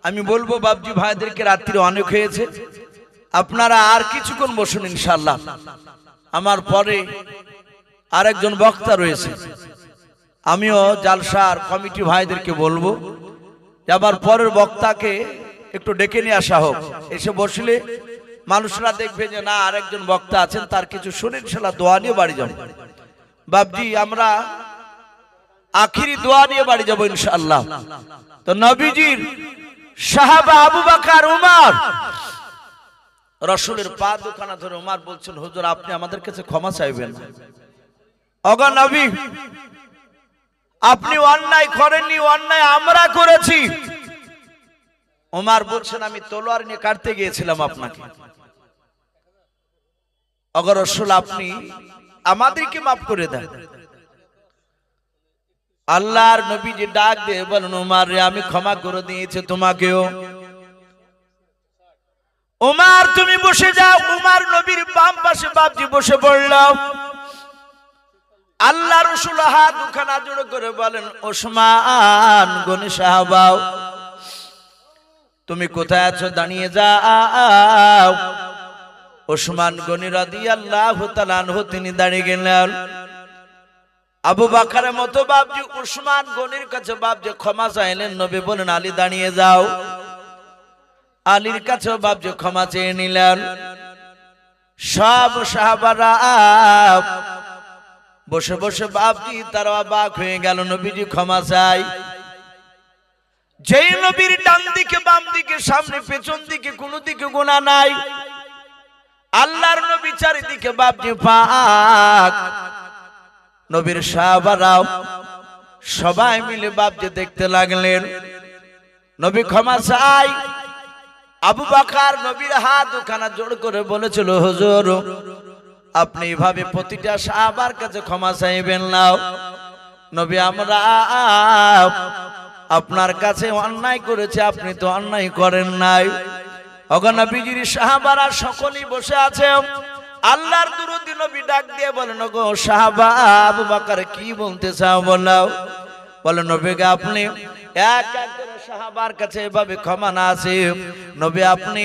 আমি বলবো বাপজি ভাইদেরকে, রাত্রি অনেক হয়েছে, আপনারা আর কিছুক্ষণ বসুন ইনশাআল্লাহ। আমার পরে আরেকজন বক্তা রয়েছে, আমিও জালসার কমিটি ভাইদেরকে বলবো যে আমার পরের বক্তাকে একটু ডেকে নিয়ে আসা হোক। এসে বসলে মানুষরা দেখবে যে না, আরেকজন বক্তা আছেন, তার কিছু শুনে ইনশাআল্লাহ দোয়া নিয়ে বাড়ি যাব। বাপজি আমরা আখিরি দোয়া নিয়ে বাড়ি যাব ইনশাআল্লাহ। তো নবীজির সাহাবা আবু বকর ওমর রাসূলের পা দুখানা ধরে ওমর বলছেন, হুজুর, আপনি আমাদের কাছে ক্ষমা চাইবেন। ওগো নবী, আপনি অন্যায় করেননি, অন্যায় আমরা করেছি। ওমর বলছেন, আমি তলোয়ার নিয়ে কাটতে গিয়েছিলাম আপনাকে। ওগো রাসূল, আপনি আমাদেরকে মাফ করে দেন। আল্লাহর নবীজি ডাক দিয়ে বলেন, ওমর রে, আমি ক্ষমা করে দিয়েছি তোমাকেও। ওমর তুমি বসে যাও। ওমর নবীর বাম পাশে বাপজি বসে পড়ল। আল্লাহ রাসূল হাত দুখানা জোড় করে বলেন, ওসমান গনি সাহাবা, তুমি কোথায় আছো? দাঁড়িয়ে যাও। ওসমান গনি রাদিয়াল্লাহু তাআলা আনহু তিনি দাঁড়িয়ে গেলেন। আবু বকরের মতো বাপজি ওসমান গনির কাছে বাপজি ক্ষমা চাইলেন। নবী বলেন, আলী দাঁড়িয়ে যাও। আলীর কাছে বাপজি ক্ষমা চেয়ে নিলেন। সব সাহাবারা বসে বসে বাপজি তারা অবাক হয়ে গেল, নবীজি ক্ষমা চাই। যেই নবীর ডান দিকে বাম দিকে সামনে পেছন দিকে কোনো দিকে গুনাহ নাই, আল্লাহর নবী চারিদিকে বাপজি পাক। নবীর সাহাবারাও সবাই মিলে বাপজি দেখতে লাগলেন। নবী ক্ষমা চাই। আবু বকর নবীর হাত দুখানা জোড় করে বলেছিল, হুজুর আপনি এভাবে প্রতিটা সাহাবার কাছে ক্ষমা চাইবেন না। নবী আমরা আপনার কাছে অন্যায় করেছে, আপনি তো অন্যায় করেন নাই। ওগো নবীজির সাহাবারা সকলেই বসে আছে, আল্লাহর দুরূদী নবী ডাক দিয়ে বলেন, ওগো সাহাবা আবু বকর কি বলতে চাও বলো। বলে নবী গে আপনি এক এক করে সাহাবার কাছে এভাবে ক্ষমা না আছে, নবী আপনি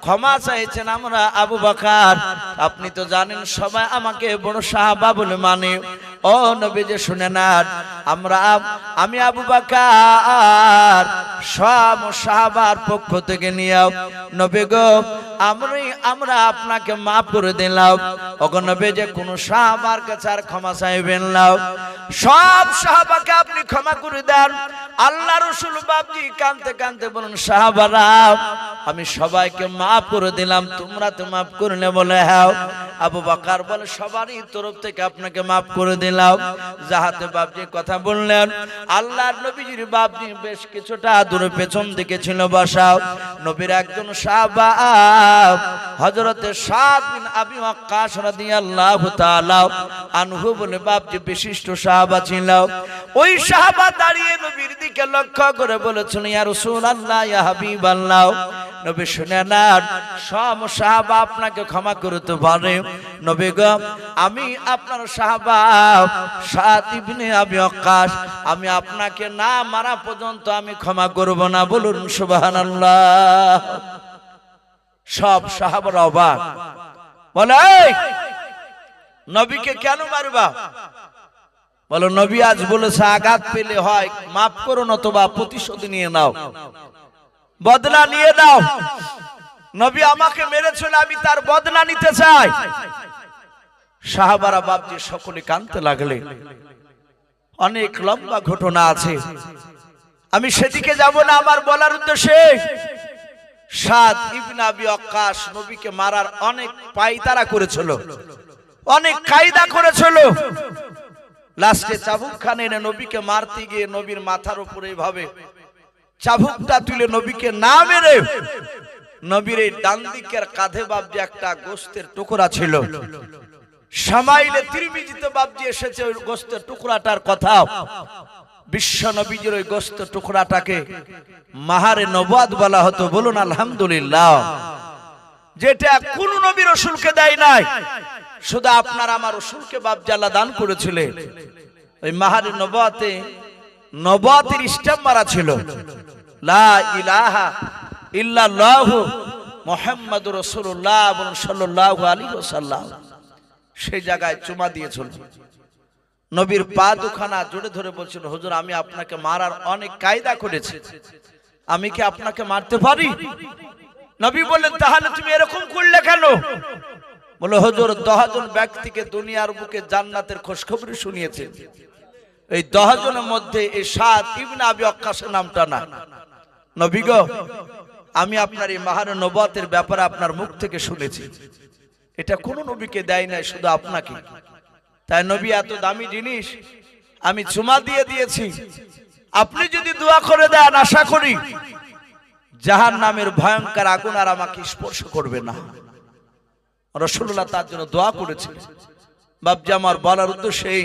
ক্ষমা চাইছেন আমরা আবু বকর, আপনি তো জানেন সবাই আমাকে বড় সাহাবা বলে মানে। ও নবী যে শুনে না, আমি আবু বকর সব সাহাবার পক্ষ থেকে নিয়ে নবী গো আমরা আপনাকে মাফ করে দিলাম। ওগো নবী যে কোন সাহাবার কাছে আর ক্ষমা চাইবেন না, সব সাহাবাকে আপনি ক্ষমা করে দেন। আল্লাহ রাসূল বাপজি কাঁদতে কাঁদতে বলেন, সাহাবারা আমি সবাইকে মাফ করে দিলাম, তোমরা তো মাফ করলে। বলে হ্যাঁ। আবু বকর বলে সবারই তরফ থেকে আপনাকে মাফ করে দিলাম। যাহাতে বাপজি কথা বললেন, আল্লাহর নবীজির বাপজি বেশ কিছুটা দূরে পেছন দিকে ছিল বসা। নবীর একজন সাহাবা হযরতে সাদ বিন আবি ওয়াক্কাস রাদিয়াল্লাহু তাআলা আনহু বলে বাপজি বিশিষ্ট সাহাবা ছিল। ওই সাহাবা দাঁড়িয়ে নবীর দিকে লক্ষ্য করে বলেছেন, ইয়া রাসূলুল্লাহ ইয়া হাবিবাল্লাহ, নবী শুনে না সব সাহাবা আপনাকে ক্ষমা করতে পারে। নবী গো আমি আপনার সাহাবা সাদ ইবনে আবি ওয়াক্কাস, আমি আপনাকে না মারা পর্যন্ত আমি ক্ষমা করব না। বলুন সুবহানাল্লাহ। সব সাহাবারা অবাক, বলে নবীকে কেন মারবা? বলো নবী আজ বলেছে আঘাত পেলে হয় মাফ করো, নতুবা প্রতিশোধ নিয়ে নাও, বদলা নিয়ে নাও। নবী আমাকে মেরেছিল, আমি তার বদলা নিতে চাই। সাহাবারা বাপজি সকলে কাঁদতে লাগলে। অনেক লম্বা ঘটনা আছে, আমি সেদিকে যাব না। আমার বলার উদ্দেশ্যে সাদ ইবনে আবি ওয়াক্কাস নবীকে মারার অনেক পায়তারা করেছিল, অনেক কায়দা করেছিল। লাস্টে চাবুক খানে এনে নবীকে মারতে গিয়ে নবীর মাথার উপরে এইভাবে চাবুকটা তুলে নবীকে না মেরে নবীর এই ডান দিকের কাঁধে বাপজি একটা গোস্তের টুকরা ছিল। শামাইলে তিরমিজিতে বাপজি এসেছে ওই গোস্তের টুকরাটার কথা। বিশ্ব নবীজির ওই গোস্তের টুকরাটাকে মাহারে নবুয়াত বলা হতো। বলুন আলহামদুলিল্লাহ। যেটা কোন নবী রাসূলকে দেয় নাই, শুধু আপনার আমার রাসূলকে বাপজি আল্লাহ দান করেছিলেন। ওই মাহারে নবুয়াতে নবুয়াতের স্ট্যাম্প মারা ছিল, লা ইলাহা ইল্লাল্লাহু মুহাম্মাদুর রাসূলুল্লাহ সাল্লাল্লাহু আলাইহি ওয়াসাল্লাম। সেই জায়গায় চুমা দিয়েছিল। নবীর পা দুখানা জোরে ধরে বলছিল, হুজুর আমি আপনাকে মারার অনেক কায়দা করেছি, আমি কি আপনাকে মারতে পারি? নবী বললেন, তাহলে তুমি এরকম করলে কেন? বলে হুজুর 10 জন ব্যক্তিকে দুনিয়ার বুকে জান্নাতের খোঁজখবরি শুনিয়েছে, এই 10 জনের মধ্যে এই সাদ ইবনে আবি ওয়াক্কাসের নামটা না। নবী গো আমি আপনার এই মাহারে নবুয়াতের ব্যাপারে আপনার মুখ থেকে শুনেছি, এটা কোন নবীকে দেয় নাই, শুধু আপনাকে। তাই নবী এত দামি জিনিস আমি চুমা দিয়ে দিয়েছি, আপনি যদি দোয়া করে দেন আশা করি জাহান্নামের ভয়ঙ্কর আগুন আর আমাকে স্পর্শ করবে না। রাসূলুল্লাহ তার জন্য দোয়া করেছেন। বাপজি আমার বলার উদ্দেশ্য এই,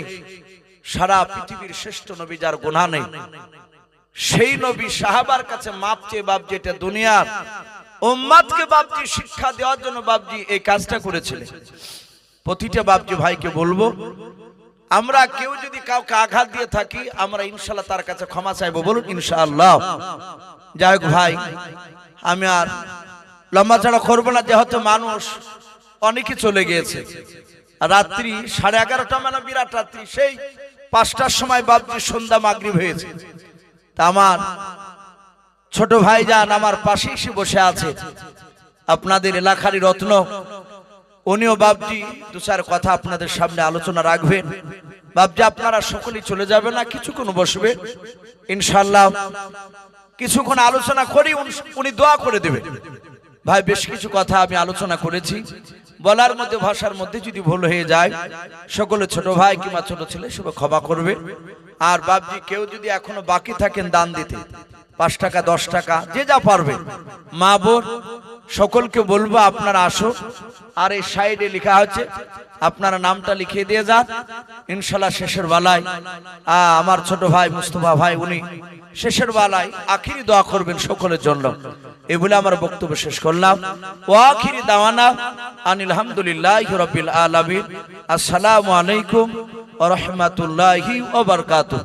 সারা পৃথিবীর শ্রেষ্ঠ নবী যার গুনাহ নেই, সেই নবী সাহাবার কাছে মাপ চেয়ে বাপজি এটা দুনিয়ার উম্মতকে বাপজি শিক্ষা দেওয়ার জন্য বাপজি এই কাজটা করেছিলেন। প্রতিটা বাপজি ভাইকে বলবো, আমরা কেউ যদি কাউকে আঘাত দিয়ে থাকি আমরা ইনশাআল্লাহ তার কাছে ক্ষমা চাইবো। বলুন ইনশাআল্লাহ। যাই হোক ভাই, আমি আর লম্বা চড়া করবো না, যেহেতু মানুষ অনেকে চলে গিয়েছে। রাত্রি 11:30 মানে বিরাট রাত্রি, সেই 5টার সময় বাপজি সন্ধ্যা মাগরিব হয়েছে। তা আমার ছোট ভাই যান আমার পাশে এসে বসে আছে, আপনাদের এলাকারই রত্ন, উনিও বাপজি 2-4 কথা আপনাদের সামনে আলোচনা রাখবেন। বাপজি আপনারা সকলেই চলে যাবে না, কিছুক্ষণ বসবে ইনশাআল্লাহ, কিছুক্ষণ আলোচনা করি, উনি দোয়া করে দেবেন। ভাই বেশ কিছু কথা আমি আলোচনা করেছি, বলার মধ্যে ভাষার মধ্যে যদি ভুল হয়ে যায় সকলে ছোট ভাই কিংবা ছোট ছেলে সব ক্ষমা করবে। আর বাপজি কেউ যদি এখনো বাকি থাকেন দান দিতে, 5 টাকা 10 টাকা যে যা পারবে, মা বোন সকলকে বলবো আপনারা আসো। আর এই সাইডে লেখা আছে আপনারা নামটা লিখিয়ে দিয়ে যান, ইনশাল্লাহ শেষের বেলায় আমার ছোট ভাই মুস্তফা ভাই উনি শেষের বেলায় আখিরি দোয়া করবেন সকলের জন্য। এই বলে আমার বক্তব্য শেষ করলাম। ওয়া আখিরি দাওয়ানা আনিল হামদুলিল্লাহি রাব্বিল আলামিন। আসসালামু আলাইকুম ওয়া রাহমাতুল্লাহি ওয়া বারাকাতুহু।